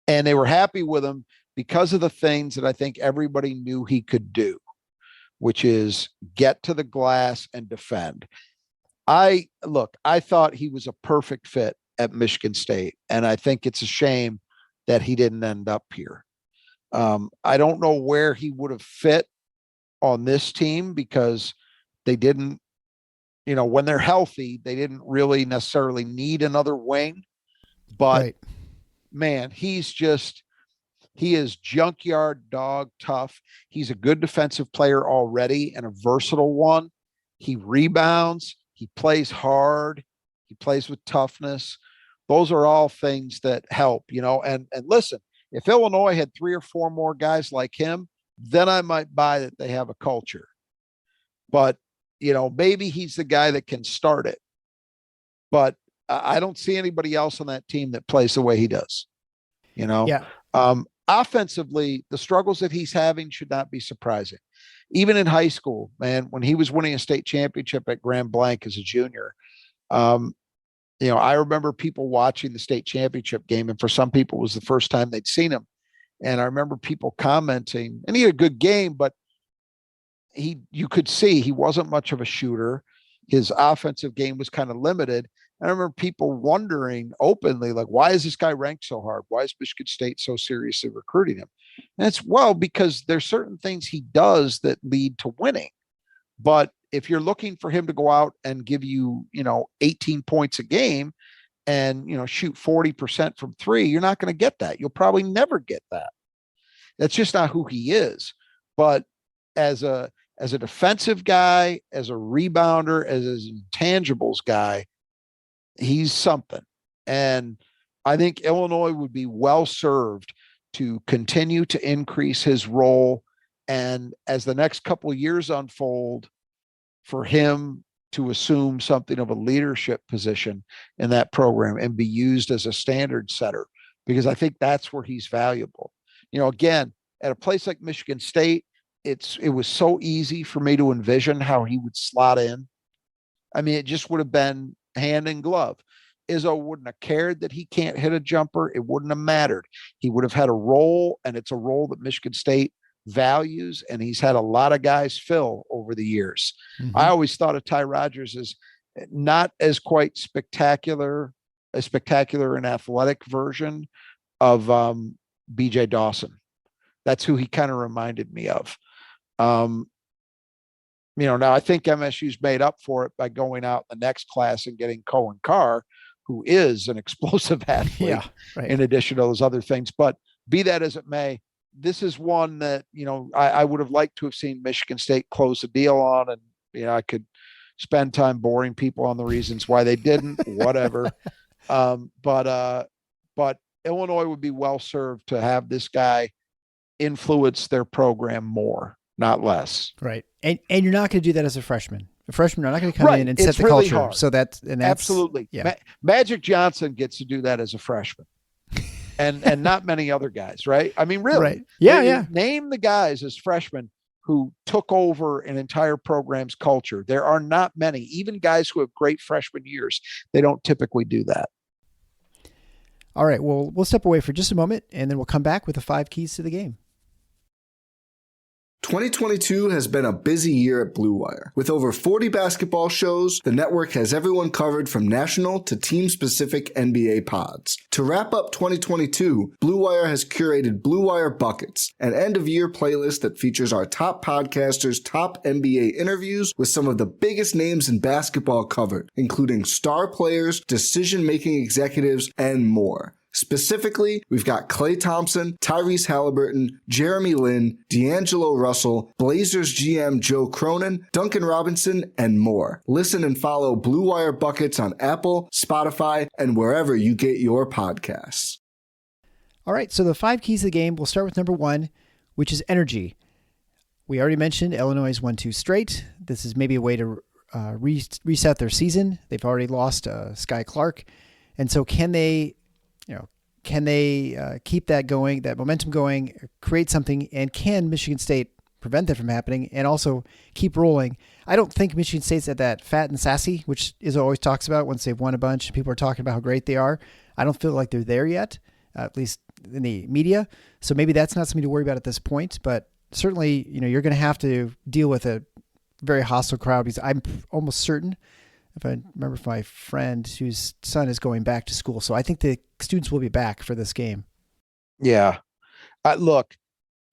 they were happy with him because of the things that I think everybody knew he could do, which is get to the glass and defend. I thought he was a perfect fit at Michigan State, and I think it's a shame that he didn't end up here. I don't know where he would have fit on this team because they didn't, when they're healthy, they didn't really necessarily need another wing, but man, he is junkyard dog tough. He's a good defensive player already and a versatile one. He rebounds, he plays hard, he plays with toughness. Those are all things that help, and listen, if Illinois had 3 or 4 more guys like him, then I might buy that they have a culture. But, maybe he's the guy that can start it. But I don't see anybody else on that team that plays the way he does. Offensively, the struggles that he's having should not be surprising. Even in high school, man, when he was winning a state championship at Grand Blanc as a junior, I remember people watching the state championship game, and for some people it was the first time they'd seen him. And I remember people commenting, and he had a good game, but you could see he wasn't much of a shooter. His offensive game was kind of limited. I remember people wondering openly, like, why is this guy ranked so hard? Why is Michigan State so seriously recruiting him? And it's because there's certain things he does that lead to winning. But if you're looking for him to go out and give you, 18 points a game and, shoot 40% from 3, you're not going to get that. You'll probably never get that. That's just not who he is. But as a defensive guy, as a rebounder, as an intangibles guy, he's something. And I think Illinois would be well served to continue to increase his role. And as the next couple of years unfold, for him to assume something of a leadership position in that program and be used as a standard setter, because I think that's where he's valuable. Again, at a place like Michigan State, it was so easy for me to envision how he would slot in. I mean, it just would have been hand in glove. Izzo wouldn't have cared that he can't hit a jumper. It wouldn't have mattered. He would have had a role, and it's a role that Michigan State values, and he's had a lot of guys fill over the years. Mm-hmm. I always thought of Ty Rogers as not as quite spectacular and athletic version of BJ Dawson. That's who he kind of reminded me of. Now I think MSU's made up for it by going out in the next class and getting Cohen Carr, who is an explosive athlete, in addition to those other things. But be that as it may, this is one that, I would have liked to have seen Michigan State close the deal on. And, I could spend time boring people on the reasons why they didn't, whatever. But Illinois would be well served to have this guy influence their program more, not less. Right. And you're not going to do that as a freshman. The freshmen are not going to come Right. in and It's set the really culture. hard. So that's Absolutely. yeah. Magic Johnson gets to do that as a freshman. And not many other guys, right? I mean, really. Right. Yeah. Name the guys as freshmen who took over an entire program's culture. There are not many, even guys who have great freshman years. They don't typically do that. All right. Well, we'll step away for just a moment, and then we'll come back with the 5 keys to the game. 2022 has been a busy year at Blue Wire. With over 40 basketball shows, the network has everyone covered from national to team-specific NBA pods. To wrap up 2022, Blue Wire has curated Blue Wire Buckets, an end-of-year playlist that features our top podcasters' top NBA interviews with some of the biggest names in basketball covered, including star players, decision-making executives, and more. Specifically, we've got Klay Thompson, Tyrese Halliburton, Jeremy Lin, D'Angelo Russell, Blazers GM Joe Cronin, Duncan Robinson, and more. Listen and follow Blue Wire Buckets on Apple, Spotify, and wherever you get your podcasts. All right, so the 5 keys of the game, we'll start with number 1, which is energy. We already mentioned Illinois won 2 straight. This is maybe a way to reset their season. They've already lost Sky Clark. And so can they keep that going, that momentum going, create something, and can Michigan State prevent that from happening and also keep rolling? I don't think Michigan State's at that fat and sassy, which Izzo always talks about once they've won a bunch. People are talking about how great they are. I don't feel like they're there yet, at least in the media. So maybe that's not something to worry about at this point, but certainly, you're going to have to deal with a very hostile crowd because I'm almost certain, if I remember, my friend whose son is going back to school. So I think the students will be back for this game. Yeah. Look,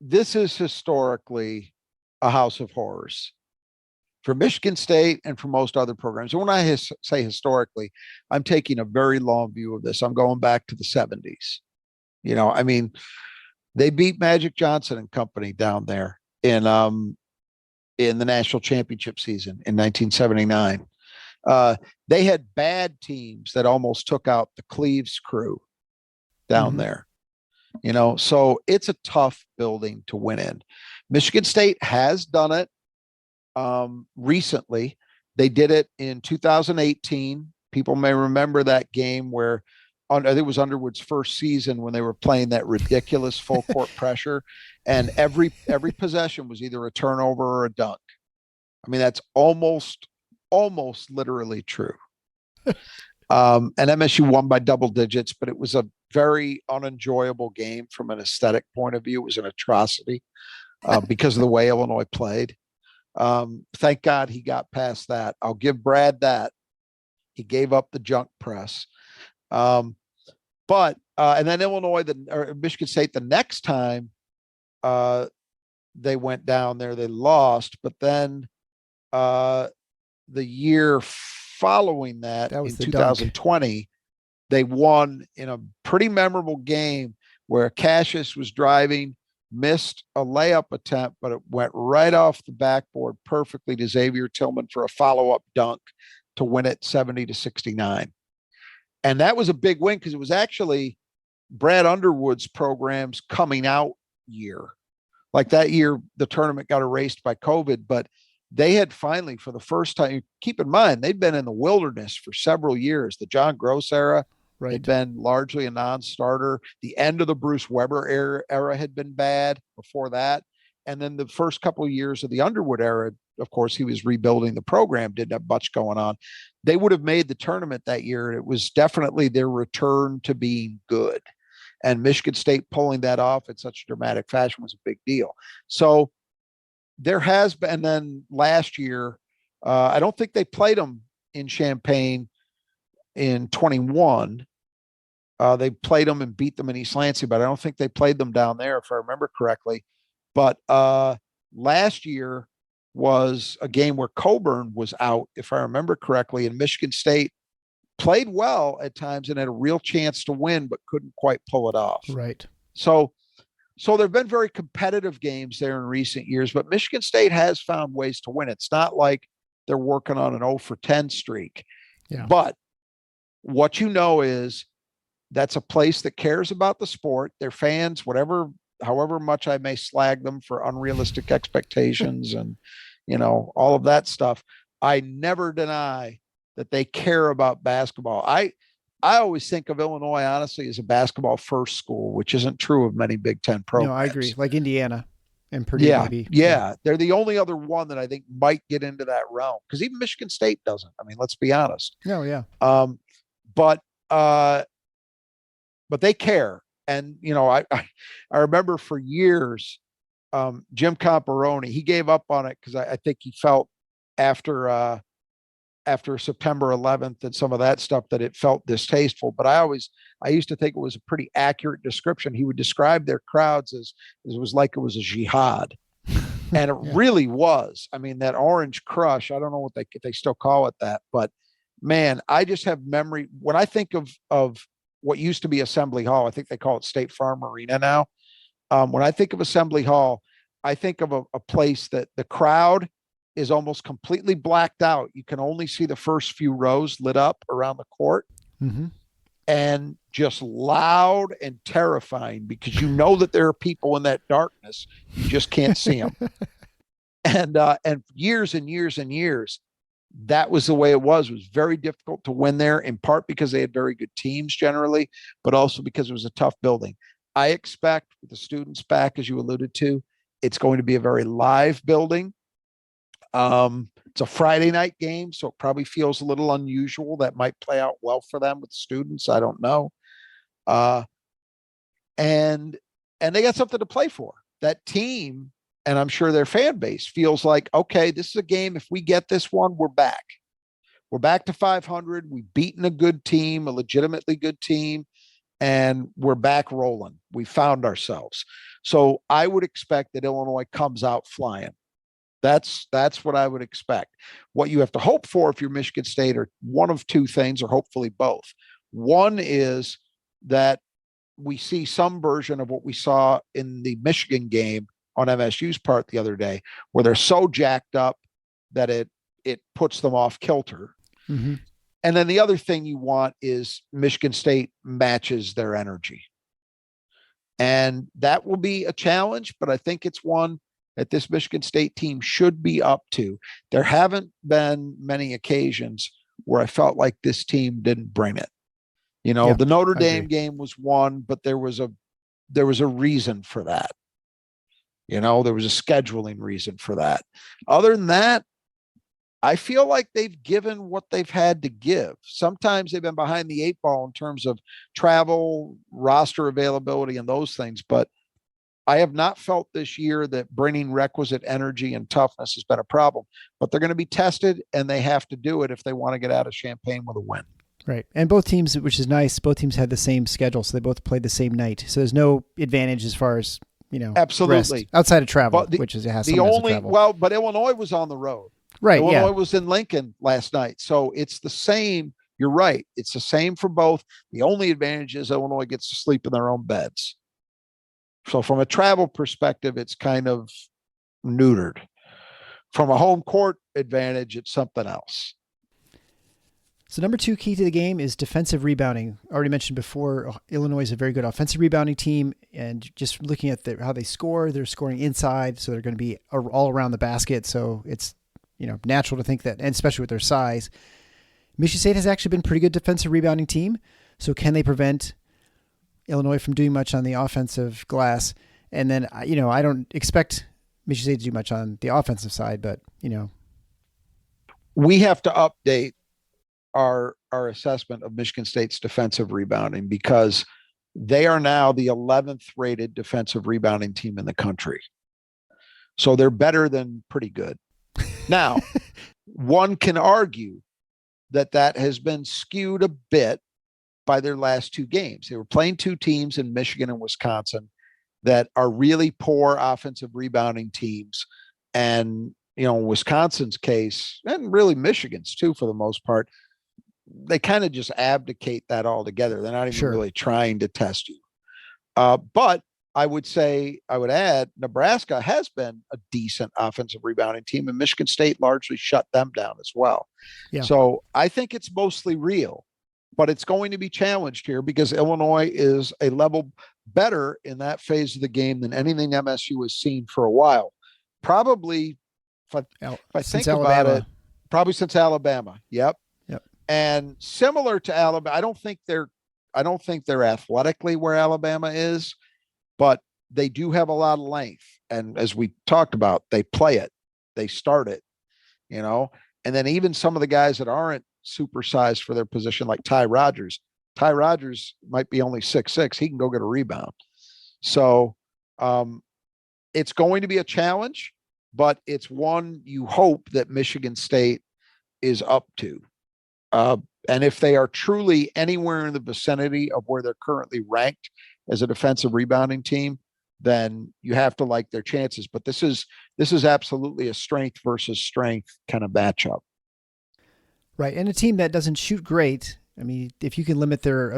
this is historically a house of horrors for Michigan State and for most other programs. And when I say historically, I'm taking a very long view of this. I'm going back to the 70s. They beat Magic Johnson and company down there in the national championship season in 1979. They had bad teams that almost took out the Cleves crew down there, so it's a tough building to win in. Michigan State has done it recently. They did it in 2018. People may remember that game where I think it was Underwood's first season when they were playing that ridiculous full court pressure, and every possession was either a turnover or a dunk. I mean, that's almost literally true. And MSU won by double digits, but it was a very unenjoyable game from an aesthetic point of view. It was an atrocity because of the way Illinois played. Thank God he got past that. I'll give Brad that. He gave up the junk press. And then Michigan State, the next time they went down there, they lost, but then the year following that in 2020, they won in a pretty memorable game where Cassius was driving, missed a layup attempt, but it went right off the backboard perfectly to Xavier Tillman for a follow-up dunk to win it 70-69. And that was a big win because it was actually Brad Underwood's program's coming out year. Like that year, the tournament got erased by COVID, but they had finally, for the first time, keep in mind, they'd been in the wilderness for several years. The John Gross era had been largely a non-starter. The end of the Bruce Weber era had been bad before that. And then the first couple of years of the Underwood era, of course, he was rebuilding the program, didn't have much going on. They would have made the tournament that year. It was definitely their return to being good. And Michigan State pulling that off in such a dramatic fashion was a big deal. So there has been, and then last year, I don't think they played them in Champaign in 21. They played them and beat them in East Lansing, but I don't think they played them down there, if I remember correctly. But last year was a game where Coburn was out, if I remember correctly, and Michigan State played well at times and had a real chance to win, but couldn't quite pull it off. Right. So there have been very competitive games there in recent years, but Michigan State has found ways to win. It's not like they're working on an 0 for 10 streak. Yeah. But what you know is that's a place that cares about the sport, their fans, however much I may slag them for unrealistic expectations and, all of that stuff. I never deny that they care about basketball. I always think of Illinois, honestly, as a basketball first school, which isn't true of many Big Ten programs. No, I agree. Like Indiana and Purdue, yeah, maybe. Yeah. They're the only other one that I think might get into that realm, because even Michigan State doesn't. I mean, let's be honest. No, yeah. But they care. And, I remember for years, Jim Comparoni, he gave up on it because I think he felt after September 11th and some of that stuff that it felt distasteful. But I used to think it was a pretty accurate description. He would describe their crowds as it was like it was a jihad. And it really was. I mean, that Orange Crush, I don't know if they still call it that, but man, I just have memory. When I think of what used to be Assembly Hall, I think they call it State Farm Arena now. When I think of Assembly Hall, I think of a place that the crowd is almost completely blacked out. You can only see the first few rows lit up around the court, and just loud and terrifying, because that there are people in that darkness. You just can't see them. And years and years and years, that was the way it was. It was very difficult to win there, in part because they had very good teams generally, but also because it was a tough building. I expect with the students back, as you alluded to, it's going to be a very live building. It's a Friday night game, so it probably feels a little unusual. That might play out well for them with students. I don't know. And they got something to play for. That team, and I'm sure their fan base, feels like, okay, this is a game. If we get this one, we're back. We're back to 500. We've beaten a good team, a legitimately good team, and we're back rolling. We found ourselves. So I would expect that Illinois comes out flying. That's what I would expect. What you have to hope for if you're Michigan State are one of two things, or hopefully both. One is that we see some version of what we saw in the Michigan game on MSU's part the other day, where they're so jacked up that it puts them off kilter. Mm-hmm. And then the other thing you want is Michigan State matches their energy. And that will be a challenge, but I think it's one that this Michigan State team should be up to. There haven't been many occasions where I felt like this team didn't bring it. The Notre Dame game was one, but there was a reason for that. There was a scheduling reason for that. Other than that, I feel like they've given what they've had to give. Sometimes they've been behind the eight ball in terms of travel, roster availability, and those things, but I have not felt this year that bringing requisite energy and toughness has been a problem. But they're going to be tested, and they have to do it if they want to get out of Champaign with a win. Right. And both teams, which is nice, both teams had the same schedule, so they both played the same night. So there's no advantage as far as, absolutely rest, outside of travel, which is, it has the only, well, but Illinois was on the road. Right. Illinois was in Lincoln last night. So it's the same. You're right. It's the same for both. The only advantage is Illinois gets to sleep in their own beds. So from a travel perspective, it's kind of neutered. From a home court advantage, it's something else. So number 2 key to the game is defensive rebounding. Already mentioned before, Illinois is a very good offensive rebounding team, and just looking at how they score, they're scoring inside, so they're going to be all around the basket. So it's natural to think that, and especially with their size. Michigan State has actually been a pretty good defensive rebounding team. So can they prevent Illinois from doing much on the offensive glass? And then, I don't expect Michigan State to do much on the offensive side, but, we have to update our assessment of Michigan State's defensive rebounding, because they are now the 11th rated defensive rebounding team in the country. So they're better than pretty good. Now, one can argue that has been skewed a bit by their last 2 games. They were playing 2 teams in Michigan and Wisconsin that are really poor offensive rebounding teams. And, in Wisconsin's case, and really Michigan's too, for the most part, they kind of just abdicate that altogether. They're not even really trying to test you. But I would add Nebraska has been a decent offensive rebounding team, and Michigan State largely shut them down as well. Yeah. So I think it's mostly real, but it's going to be challenged here because Illinois is a level better in that phase of the game than anything MSU has seen for a while. Probably, if I think about it, probably since Alabama. Yep. Yep. And similar to Alabama, I don't think they're athletically where Alabama is, but they do have a lot of length. And as we talked about, they play it, they start it, and then even some of the guys that aren't supersized for their position, like Ty Rodgers might be only 6'6". He can go get a rebound. So it's going to be a challenge, but it's one you hope that Michigan State is up to. And if they are truly anywhere in the vicinity of where they're currently ranked as a defensive rebounding team, then you have to like their chances. But this is absolutely a strength versus strength kind of matchup. Right. And a team that doesn't shoot great. I mean, if you can limit their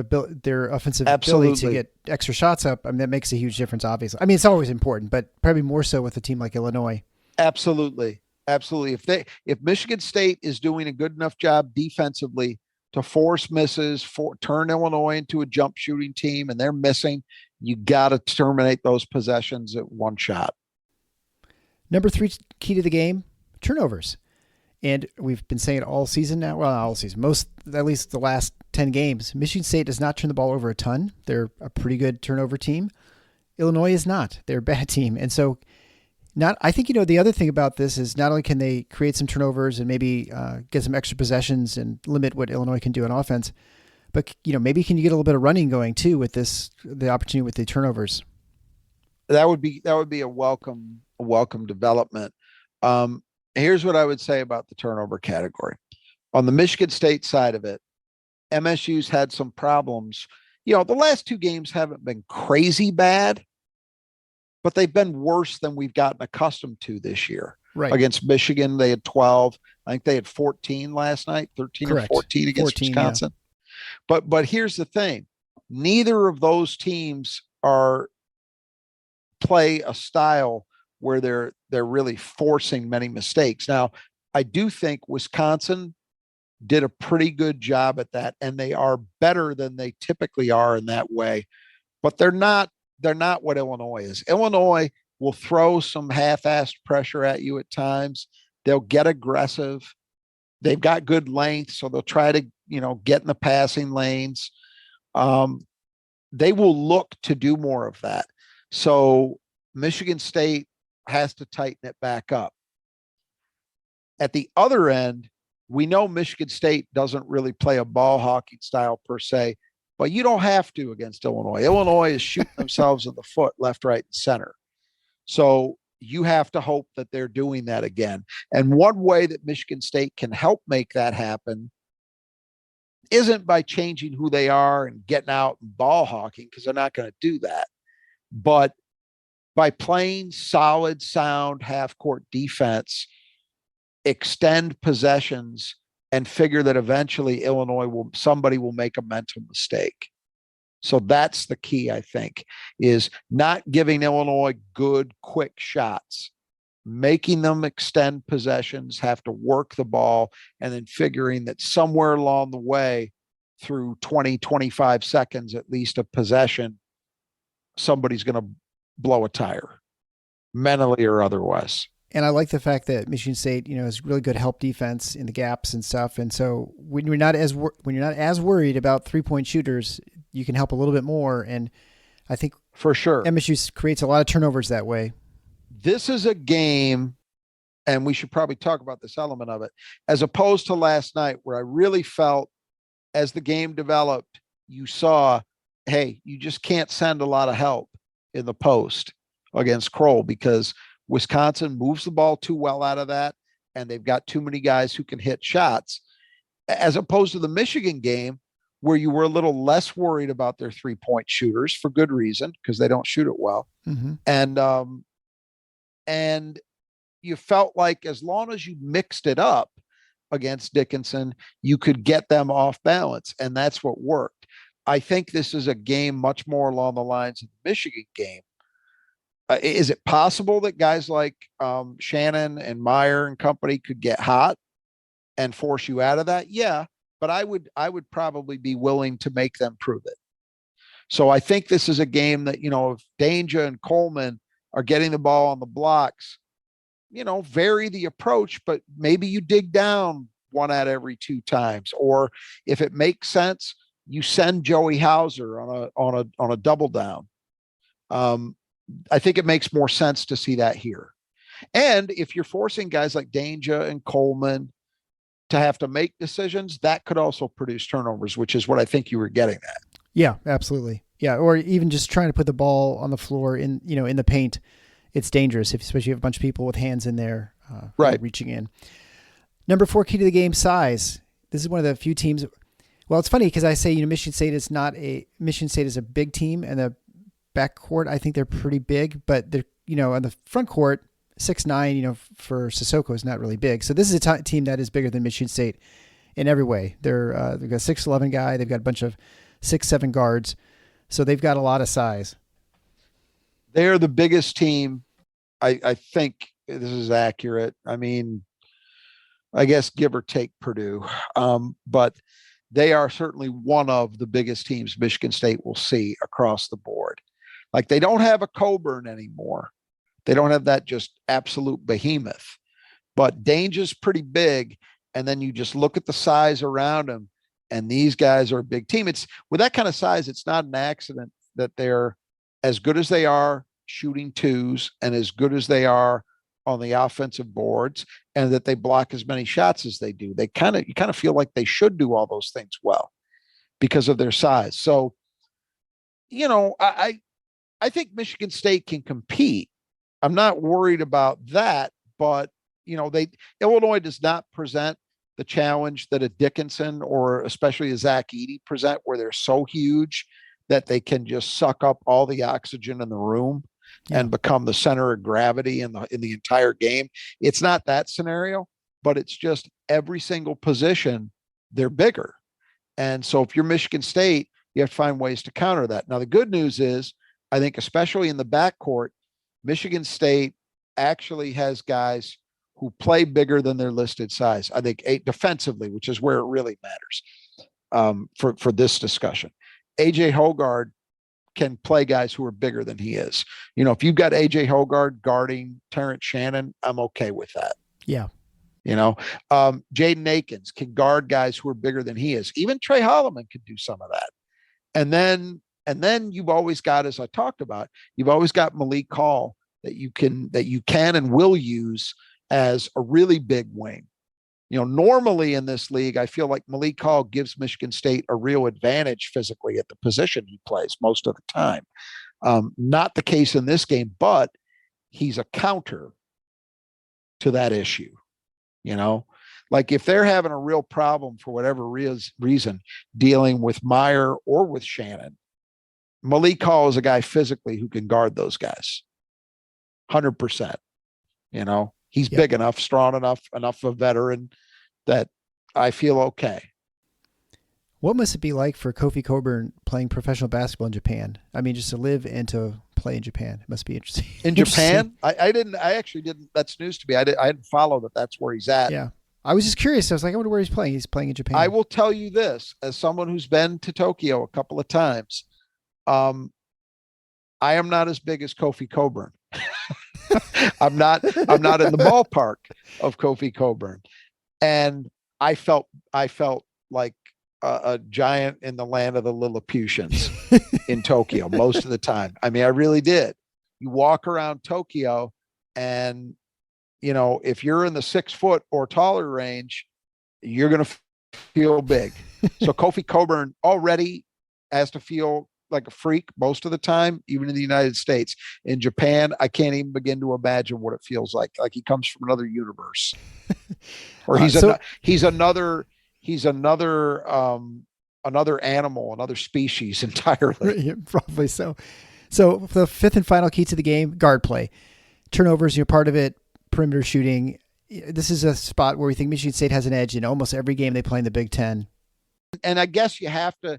offensive Absolutely. ability to get extra shots up, I mean, that makes a huge difference, obviously. I mean, it's always important, but probably more so with a team like Illinois. Absolutely. If Michigan State is doing a good enough job defensively to force misses, turn Illinois into a jump shooting team, and they're missing, you got to terminate those possessions at one shot. Number 3 key to the game, turnovers. And we've been saying it all season now. Well, not all season. At least the last 10 games. Michigan State does not turn the ball over a ton. They're a pretty good turnover team. Illinois is not. They're a bad team. And so I think, the other thing about this is not only can they create some turnovers and maybe get some extra possessions and limit what Illinois can do on offense, but, maybe can you get a little bit of running going too with the opportunity with the turnovers? That would be a welcome development. Here's what I would say about the turnover category. On the Michigan State side of it, MSU's had some problems. The last 2 games haven't been crazy bad, but they've been worse than we've gotten accustomed to this year. Right. Against Michigan, they had 12. I think they had 14 last night, 13 Correct. or 14 against Wisconsin. Yeah. But here's the thing. Neither of those teams play a style where they're really forcing many mistakes. Now, I do think Wisconsin did a pretty good job at that, and they are better than they typically are in that way. But they're not what Illinois is. Illinois will throw some half-assed pressure at you at times. They'll get aggressive. They've got good length, so they'll try to, get in the passing lanes. They will look to do more of that. So Michigan State has to tighten it back up. At the other end, we know Michigan State doesn't really play a ball hawking style per se, but you don't have to against Illinois. Illinois is shooting themselves in the foot, left, right, and center. So you have to hope that they're doing that again. And one way that Michigan State can help make that happen isn't by changing who they are and getting out and ball hawking, because they're not going to do that, but by playing solid, sound half-court defense, extend possessions, and figure that eventually somebody will make a mental mistake. So that's the key, I think, is not giving Illinois good, quick shots, making them extend possessions, have to work the ball, and then figuring that somewhere along the way, through 20, 25 seconds at least of possession, somebody's going to blow a tire, mentally or otherwise. And I like the fact that Michigan State, is really good help defense in the gaps and stuff. And so when you're not as worried about 3-point shooters, you can help a little bit more. And I think for sure MSU creates a lot of turnovers that way. This is a game, and we should probably talk about this element of it, as opposed to last night, where I really felt as the game developed, you saw, hey, you just can't send a lot of help in the post against Kroll because Wisconsin moves the ball too well out of that, and they've got too many guys who can hit shots, as opposed to the Michigan game where you were a little less worried about their 3-point shooters for good reason, because they don't shoot it well. Mm-hmm. And you felt like as long as you mixed it up against Dickinson, you could get them off balance, and that's what worked. I think this is a game much more along the lines of the Michigan game, Is it possible that guys like Shannon and Meyer and company could get hot and force you out of that? Yeah, but I would probably be willing to make them prove it. So I think this is a game that, if Danger and Coleman are getting the ball on the blocks, vary the approach, but maybe you dig down one out every 2 times, or if it makes sense, you send Joey Hauser on a double down. I think it makes more sense to see that here. And if you're forcing guys like Danger and Coleman to have to make decisions, that could also produce turnovers, which is what I think you were getting at. Yeah, absolutely. Yeah, or even just trying to put the ball on the floor in the paint. It's dangerous, especially if you have a bunch of people with hands in there, right, reaching in. Number 4 key to the game: size. This is one of the few teams. Well, it's funny because I say Michigan State is a big team, and the backcourt I think they're pretty big, but they're on the front court 6'9", for Sissoko is not really big. So this is a team that is bigger than Michigan State in every way. They've got a 6'11" guy, they've got a bunch of 6'7" guards, so they've got a lot of size. They're the biggest team. I think this is accurate. I mean, I guess give or take Purdue, but they are certainly one of the biggest teams Michigan State will see across the board. Like, they don't have a Coburn anymore. They don't have that just absolute behemoth, but Danger's pretty big. And then you just look at the size around them, and these guys are a big team. It's with that kind of size, it's not an accident that they're as good as they are shooting twos and as good as they are on the offensive boards, and that they block as many shots as they do. You kind of feel like they should do all those things well because of their size. So, I think Michigan State can compete. I'm not worried about that, but Illinois does not present the challenge that a Dickinson or especially a Zach Edey present, where they're so huge that they can just suck up all the oxygen in the room and become the center of gravity in the entire game. It's not that scenario, but it's just every single position they're bigger. And so if you're Michigan State, you have to find ways to counter that. Now, the good news is, I think especially in the backcourt, Michigan State actually has guys who play bigger than their listed size. I think defensively, which is where it really matters for this discussion. AJ Hoggard can play guys who are bigger than he is. If you've got AJ Hoggard guarding Terrence Shannon, I'm okay with that. Yeah. Jaden Akins can guard guys who are bigger than he is. Even Trey Holloman could do some of that. And then you've always got, as I talked about, you've always got Malik Hall that you can and will use as a really big wing. Normally in this league, I feel like Malik Hall gives Michigan State a real advantage physically at the position he plays most of the time. Not the case in this game, but he's a counter to that issue. Like, if they're having a real problem for whatever reason dealing with Meyer or with Shannon, Malik Hall is a guy physically who can guard those guys 100%. He's big enough, strong enough of a veteran that I feel okay. What must it be like for Kofi Coburn playing professional basketball in Japan? I mean, just to live and to play in Japan. It must be interesting. In Japan? I actually didn't. That's news to me. I didn't follow that. That's where he's at. Yeah. I was just curious. I was like, I wonder where he's playing. He's playing in Japan. I will tell you this, as someone who's been to Tokyo a couple of times, I am not as big as Kofi Coburn. I'm not in the ballpark of Kofi Coburn. And I felt like a giant in the land of the Lilliputians in Tokyo most of the time. I mean, I really did. You walk around Tokyo and, if you're in the 6 foot or taller range, you're going to feel big. So Kofi Coburn already has to feel like a freak most of the time, even in the United States. In Japan, I can't even begin to imagine what it feels like. Like, he comes from another universe, or he's another animal, another species entirely. Probably so. So the fifth and final key to the game: guard play. Turnovers, you're part of it. Perimeter shooting. This is a spot where we think Michigan State has an edge in almost every game they play in the Big Ten. And I guess you have to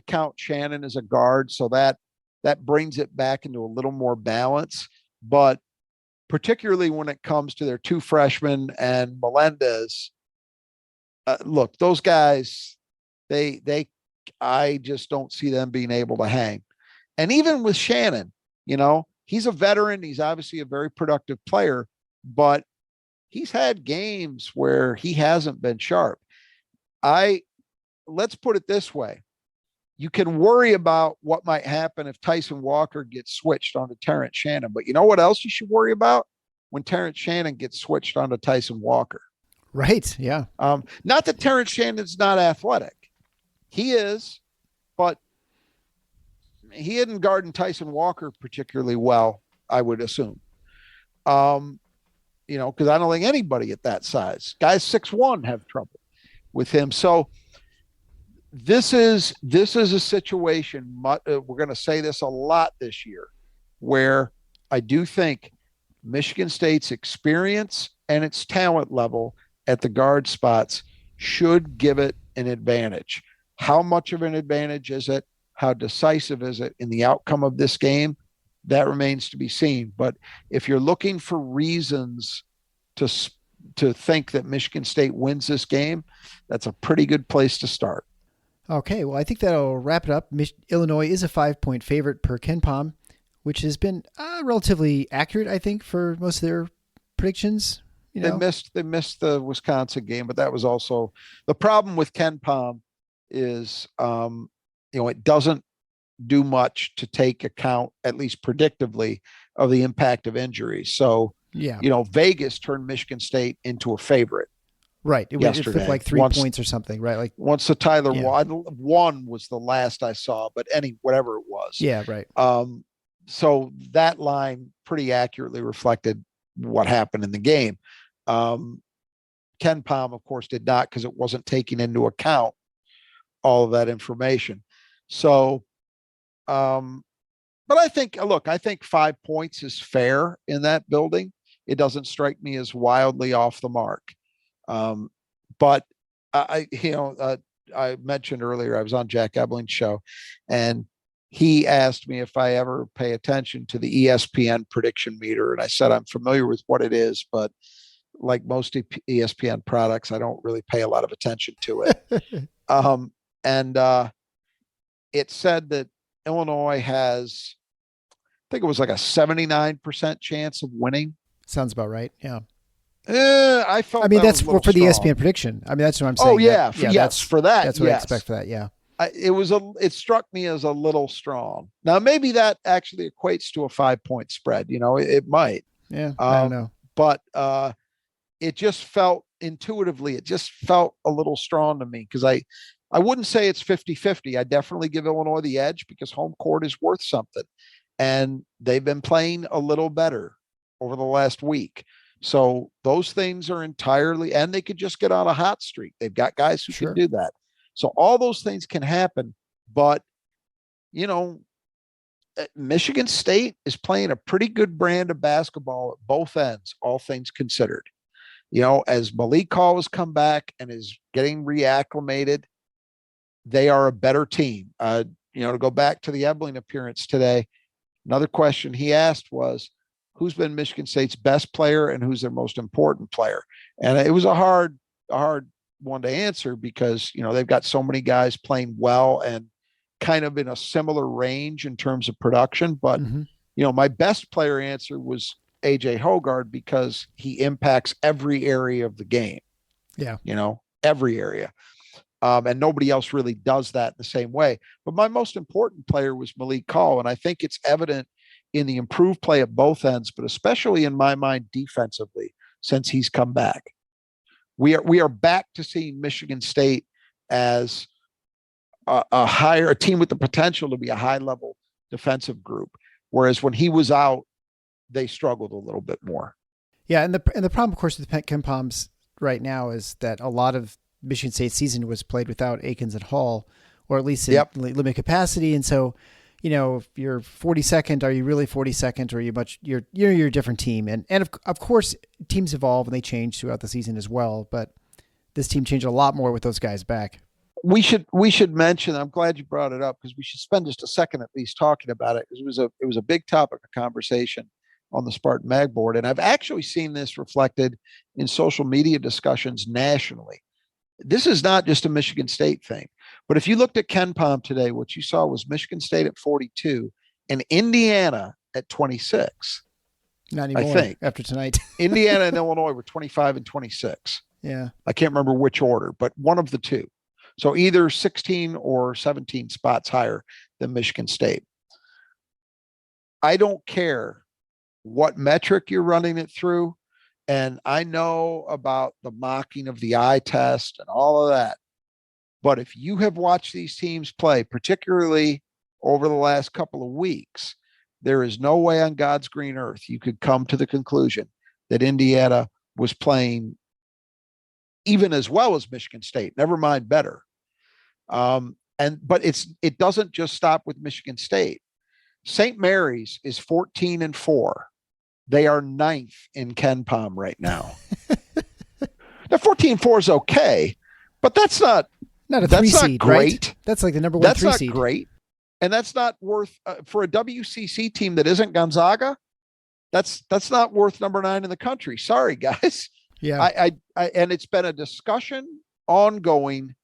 count Shannon as a guard, so that that brings it back into a little more balance. But particularly when it comes to their two freshmen and Melendez, look, those guys, I just don't see them being able to hang. And even with Shannon, he's a veteran. He's obviously a very productive player, but he's had games where he hasn't been sharp. Let's put it this way. You can worry about what might happen if Tyson Walker gets switched onto Terrence Shannon, but you know what else you should worry about? When Terrence Shannon gets switched onto Tyson Walker. Right. Yeah. Not that Terrence Shannon's not athletic. He is, but he isn't guarding Tyson Walker particularly well, I would assume. Because I don't think anybody at that size, guys 6'1", have trouble with him. So this is a situation. We're going to say this a lot this year, where I do think Michigan State's experience and its talent level at the guard spots should give it an advantage. How much of an advantage is it? How decisive is it in the outcome of this game? That remains to be seen. But if you're looking for reasons to think that Michigan State wins this game, that's a pretty good place to start. Okay, well, I think that'll wrap it up. Illinois is a 5-point favorite per KenPom, which has been relatively accurate, I think, for most of their predictions. They missed the Wisconsin game, but that was also the problem with KenPom is, it doesn't do much to take account, at least predictably, of the impact of injuries. So, Vegas turned Michigan State into a favorite. Right. It flipped like 3 points or something, right? Like once the Tyler one was the last I saw, but whatever it was. Yeah, right. So that line pretty accurately reflected what happened in the game. KenPom, of course, did not, because it wasn't taking into account all of that information. So, but I think 5 points is fair in that building. It doesn't strike me as wildly off the mark. But I mentioned earlier, I was on Jack Ebling's show, and he asked me if I ever pay attention to the ESPN prediction meter. And I said, I'm familiar with what it is, but like most ESPN products, I don't really pay a lot of attention to it. It said that Illinois has, I think it was like a 79% chance of winning. Sounds about right. Yeah. I felt. I mean, that's for the strong. ESPN prediction. I mean, that's what I'm saying. Oh yeah, that's for that. That's what I expect for that. Yeah. It struck me as a little strong. Now maybe that actually equates to a 5-point spread. It might. Yeah. I don't know. But it just felt intuitively, a little strong to me, because I wouldn't say it's 50-50. I definitely give Illinois the edge because home court is worth something, and they've been playing a little better over the last week. So those things are entirely, and they could just get on a hot streak. They've got guys who can do that. So all those things can happen. But, Michigan State is playing a pretty good brand of basketball at both ends, all things considered. As Malik Hall has come back and is getting reacclimated, they are a better team. To go back to the Ebling appearance today, another question he asked was, who's been Michigan State's best player and who's their most important player? And it was a hard one to answer because, they've got so many guys playing well and kind of in a similar range in terms of production. But, my best player answer was AJ Hogard, because he impacts every area of the game. Yeah. Every area. And nobody else really does that in the same way. But my most important player was Malik Hall. And I think it's evident in the improved play at both ends, but especially in my mind defensively since he's come back. We are back to seeing Michigan State as a team with the potential to be a high level defensive group. Whereas when he was out, they struggled a little bit more. Yeah. And the problem, of course, with the KenPoms right now is that a lot of Michigan State's season was played without Akins and Hall, or at least in limited capacity. And so, if you're 42nd, are you really 42nd, or you're a different team? And of course, teams evolve and they change throughout the season as well. But this team changed a lot more with those guys back. we should mention, I'm glad you brought it up, because we should spend just a second at least talking about it, because it was a big topic of conversation on the Spartan Mag board. And I've actually seen this reflected in social media discussions nationally. This is not just a Michigan State thing, but if you looked at KenPom today, what you saw was Michigan State at 42 and Indiana at 26. Not anymore, I think, after tonight. Indiana and Illinois were 25 and 26. Yeah. I can't remember which order, but one of the two. So either 16 or 17 spots higher than Michigan State. I don't care what metric you're running it through. And I know about the mocking of the eye test and all of that. But if you have watched these teams play, particularly over the last couple of weeks, there is no way on God's green earth you could come to the conclusion that Indiana was playing even as well as Michigan State, never mind better. But it doesn't just stop with Michigan State. St. Mary's is 14-4. They are 9th in KenPom right now. Now 14-4 is okay, but that's not a 3 seed, great. Right? That's like the number 1 3 seed. That's not great. And that's not worth for a WCC team that isn't Gonzaga. That's not worth number 9 in the country. Sorry, guys. Yeah. I and it's been a discussion ongoing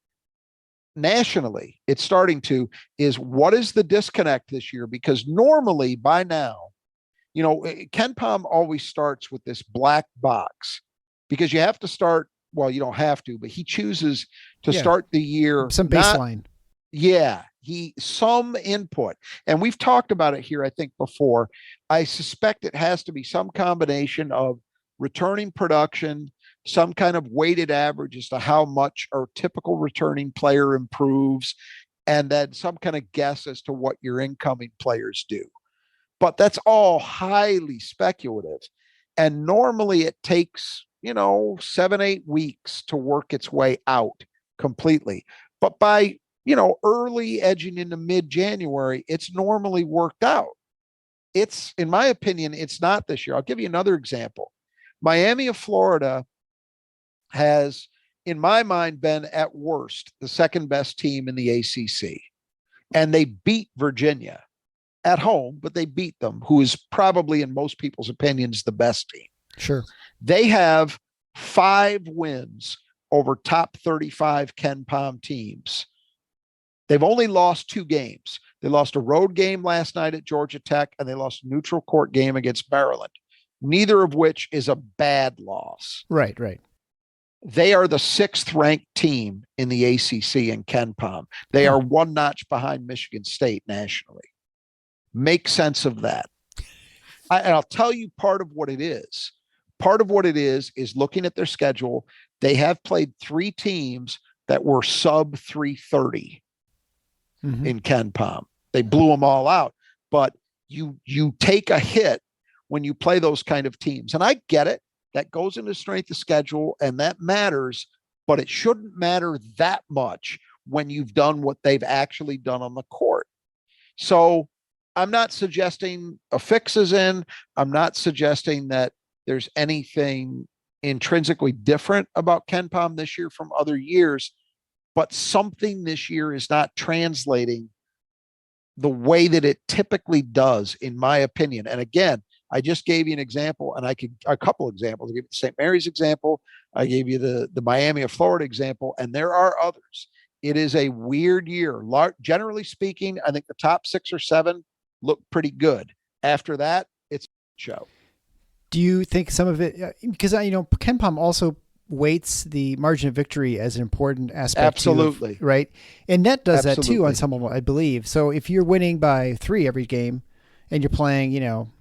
nationally. It's starting to is what is the disconnect this year? Because normally by now, KenPom always starts with this black box because you have to start. Well, you don't have to, but he chooses to start the year. Some baseline. Some input. And we've talked about it here, I think, before. I suspect it has to be some combination of returning production, some kind of weighted average as to how much our typical returning player improves, and then some kind of guess as to what your incoming players do. But that's all highly speculative. And normally it takes, 7-8 weeks to work its way out completely. But by, early edging into mid-January, it's normally worked out. It's, in my opinion, it's not this year. I'll give you another example. Miami of Florida has, in my mind, been at worst the second best team in the ACC. And they beat Virginia at home, but they beat them, who is probably, in most people's opinions, the best team. Sure. They have 5 wins over top 35 KenPom teams. They've only lost 2 games. They lost a road game last night at Georgia Tech, and they lost a neutral court game against Maryland, neither of which is a bad loss. Right. They are the 6th ranked team in the ACC in KenPom. They are 1 notch behind Michigan State nationally. Make sense of that. And I'll tell you part of what it is. Part of what it is looking at their schedule. They have played 3 teams that were sub 330 in KenPom. They blew them all out. But you take a hit when you play those kind of teams. And I get it. That goes into strength of schedule, and that matters, but it shouldn't matter that much when you've done what they've actually done on the court. So I'm not suggesting a fix is in. I'm not suggesting that there's anything intrinsically different about KenPom this year from other years, but something this year is not translating the way that it typically does, in my opinion. And again, I just gave you an example, and a couple examples. I gave you the St. Mary's example. I gave you the Miami of Florida example, and there are others. It is a weird year. Generally speaking, I think the top 6 or 7 look pretty good. After that, it's a show. Do you think some of it, because KenPom also weights the margin of victory as an important aspect. Absolutely. Right. And net does Absolutely. that too on some level, I believe. So if you're winning by 3 every game and you're playing,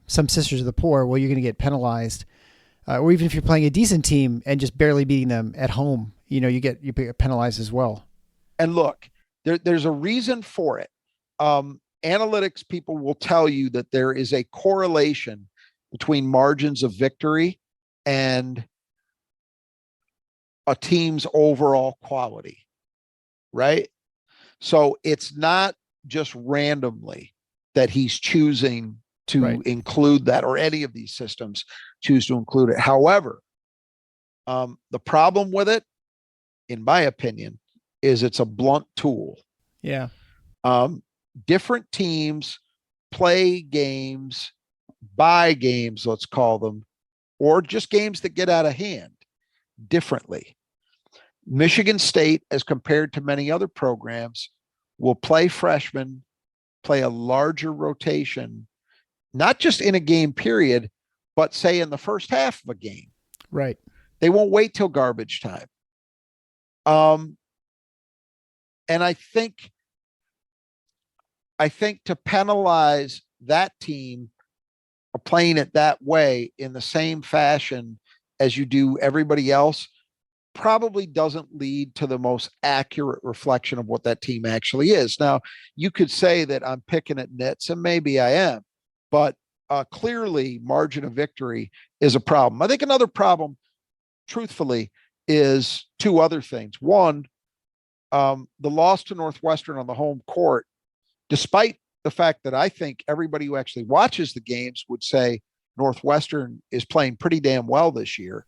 some Sisters of the Poor, well, you're going to get penalized. Or even if you're playing a decent team and just barely beating them at home, you get penalized as well. And look, there's a reason for it. Analytics people will tell you that there is a correlation between margins of victory and a team's overall quality, right? So it's not just randomly that he's choosing to include that, or any of these systems choose to include it. However, the problem with it, in my opinion, is it's a blunt tool. Yeah. Different teams play games, buy games, let's call them, or just games that get out of hand differently. Michigan State, as compared to many other programs, will play freshmen, play a larger rotation, not just in a game period, but say in the first half of a game. Right. They won't wait till garbage time. And I think to penalize that team playing it that way in the same fashion as you do everybody else probably doesn't lead to the most accurate reflection of what that team actually is. Now, you could say that I'm picking at nits, and maybe I am, but clearly margin of victory is a problem. I think another problem, truthfully, is two other things. One, the loss to Northwestern on the home court, despite the fact that I think everybody who actually watches the games would say Northwestern is playing pretty damn well this year.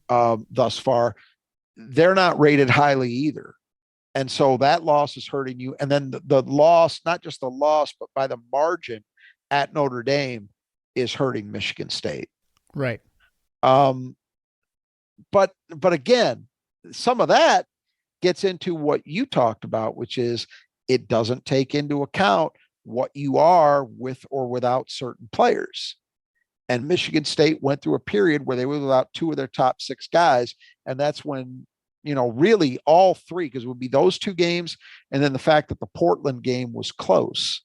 Thus far, they're not rated highly either. And so that loss is hurting you. And then the loss, not just the loss, but by the margin at Notre Dame is hurting Michigan State. Right. But again, some of that gets into what you talked about, which is it doesn't take into account what you are with or without certain players. And Michigan State went through a period where they were without two of their top six guys. And that's when, really all three, because it would be those two games. And then the fact that the Portland game was close.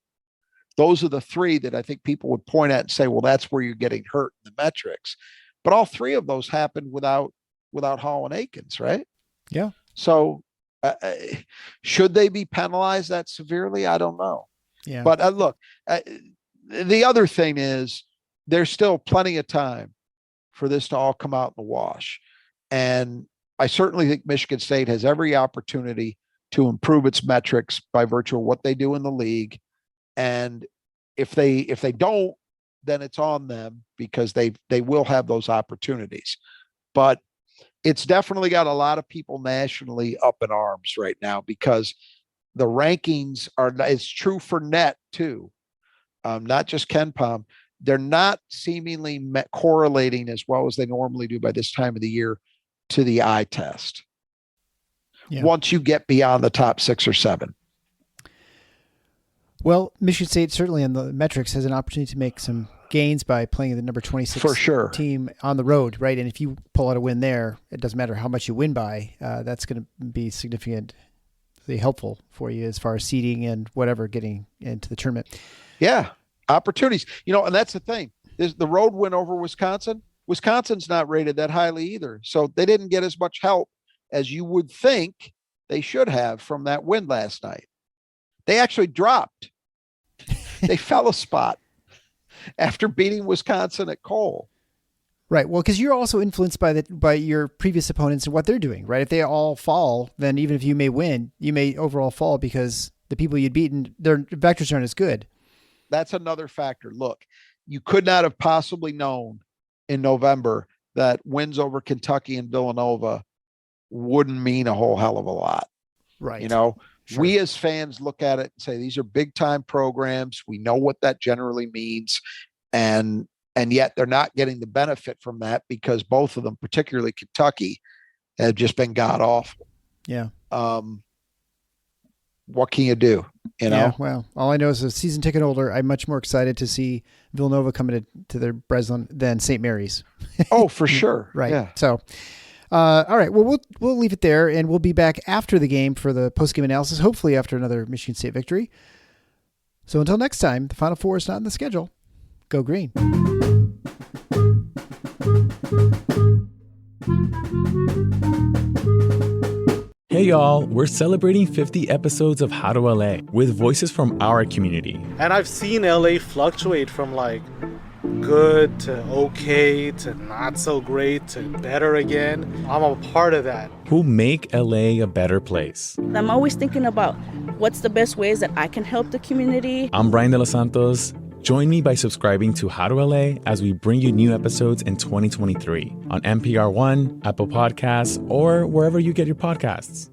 Those are the three that I think people would point at and say, well, that's where you're getting hurt in the metrics. But all three of those happened without Hall and Akins, right? Yeah. So should they be penalized that severely? I don't know. Yeah. But look, the other thing is, there's still plenty of time for this to all come out in the wash. And I certainly think Michigan State has every opportunity to improve its metrics by virtue of what they do in the league. And if they don't, then it's on them, because they will have those opportunities. But it's definitely got a lot of people nationally up in arms right now, because the rankings it's true for net too. Not just KenPom. They're not seemingly correlating as well as they normally do by this time of the year to the eye test. Yeah. Once you get beyond the top 6 or 7. Well, Michigan State certainly in the metrics has an opportunity to make some gains by playing the number 26 for sure team on the road, right? And if you pull out a win there, it doesn't matter how much you win by. That's going to be significantly helpful for you as far as seeding and whatever getting into the tournament. Yeah. Opportunities, and that's the thing. There's the road win over Wisconsin. Wisconsin's not rated that highly either. So they didn't get as much help as you would think they should have from that win last night. They actually dropped. They fell a spot after beating Wisconsin at Cole. Right. Well, because you're also influenced by your previous opponents and what they're doing, right? If they all fall, then even if you may win, you may overall fall because the people you'd beaten, their vectors aren't as good. That's another factor. Look, you could not have possibly known in November that wins over Kentucky and Villanova wouldn't mean a whole hell of a lot. Right. Sure. We as fans look at it and say, these are big time programs. We know what that generally means. And yet they're not getting the benefit from that because both of them, particularly Kentucky, have just been god awful. Yeah. What can you do? Yeah, well, all I know is as a season ticket holder, I'm much more excited to see Villanova coming to their Breslin than St. Mary's. Oh, for sure. Right. Yeah. So, all right. Well, we'll leave it there, and we'll be back after the game for the post-game analysis, hopefully after another Michigan State victory. So until next time, the Final Four is not in the schedule. Go Green. Hey y'all, we're celebrating 50 episodes of How to LA with voices from our community. And I've seen LA fluctuate from like good to okay to not so great to better again. I'm a part of that. Who make LA a better place. I'm always thinking about what's the best ways that I can help the community. I'm Brian De Los Santos. Join me by subscribing to How to LA as we bring you new episodes in 2023 on NPR One, Apple Podcasts, or wherever you get your podcasts.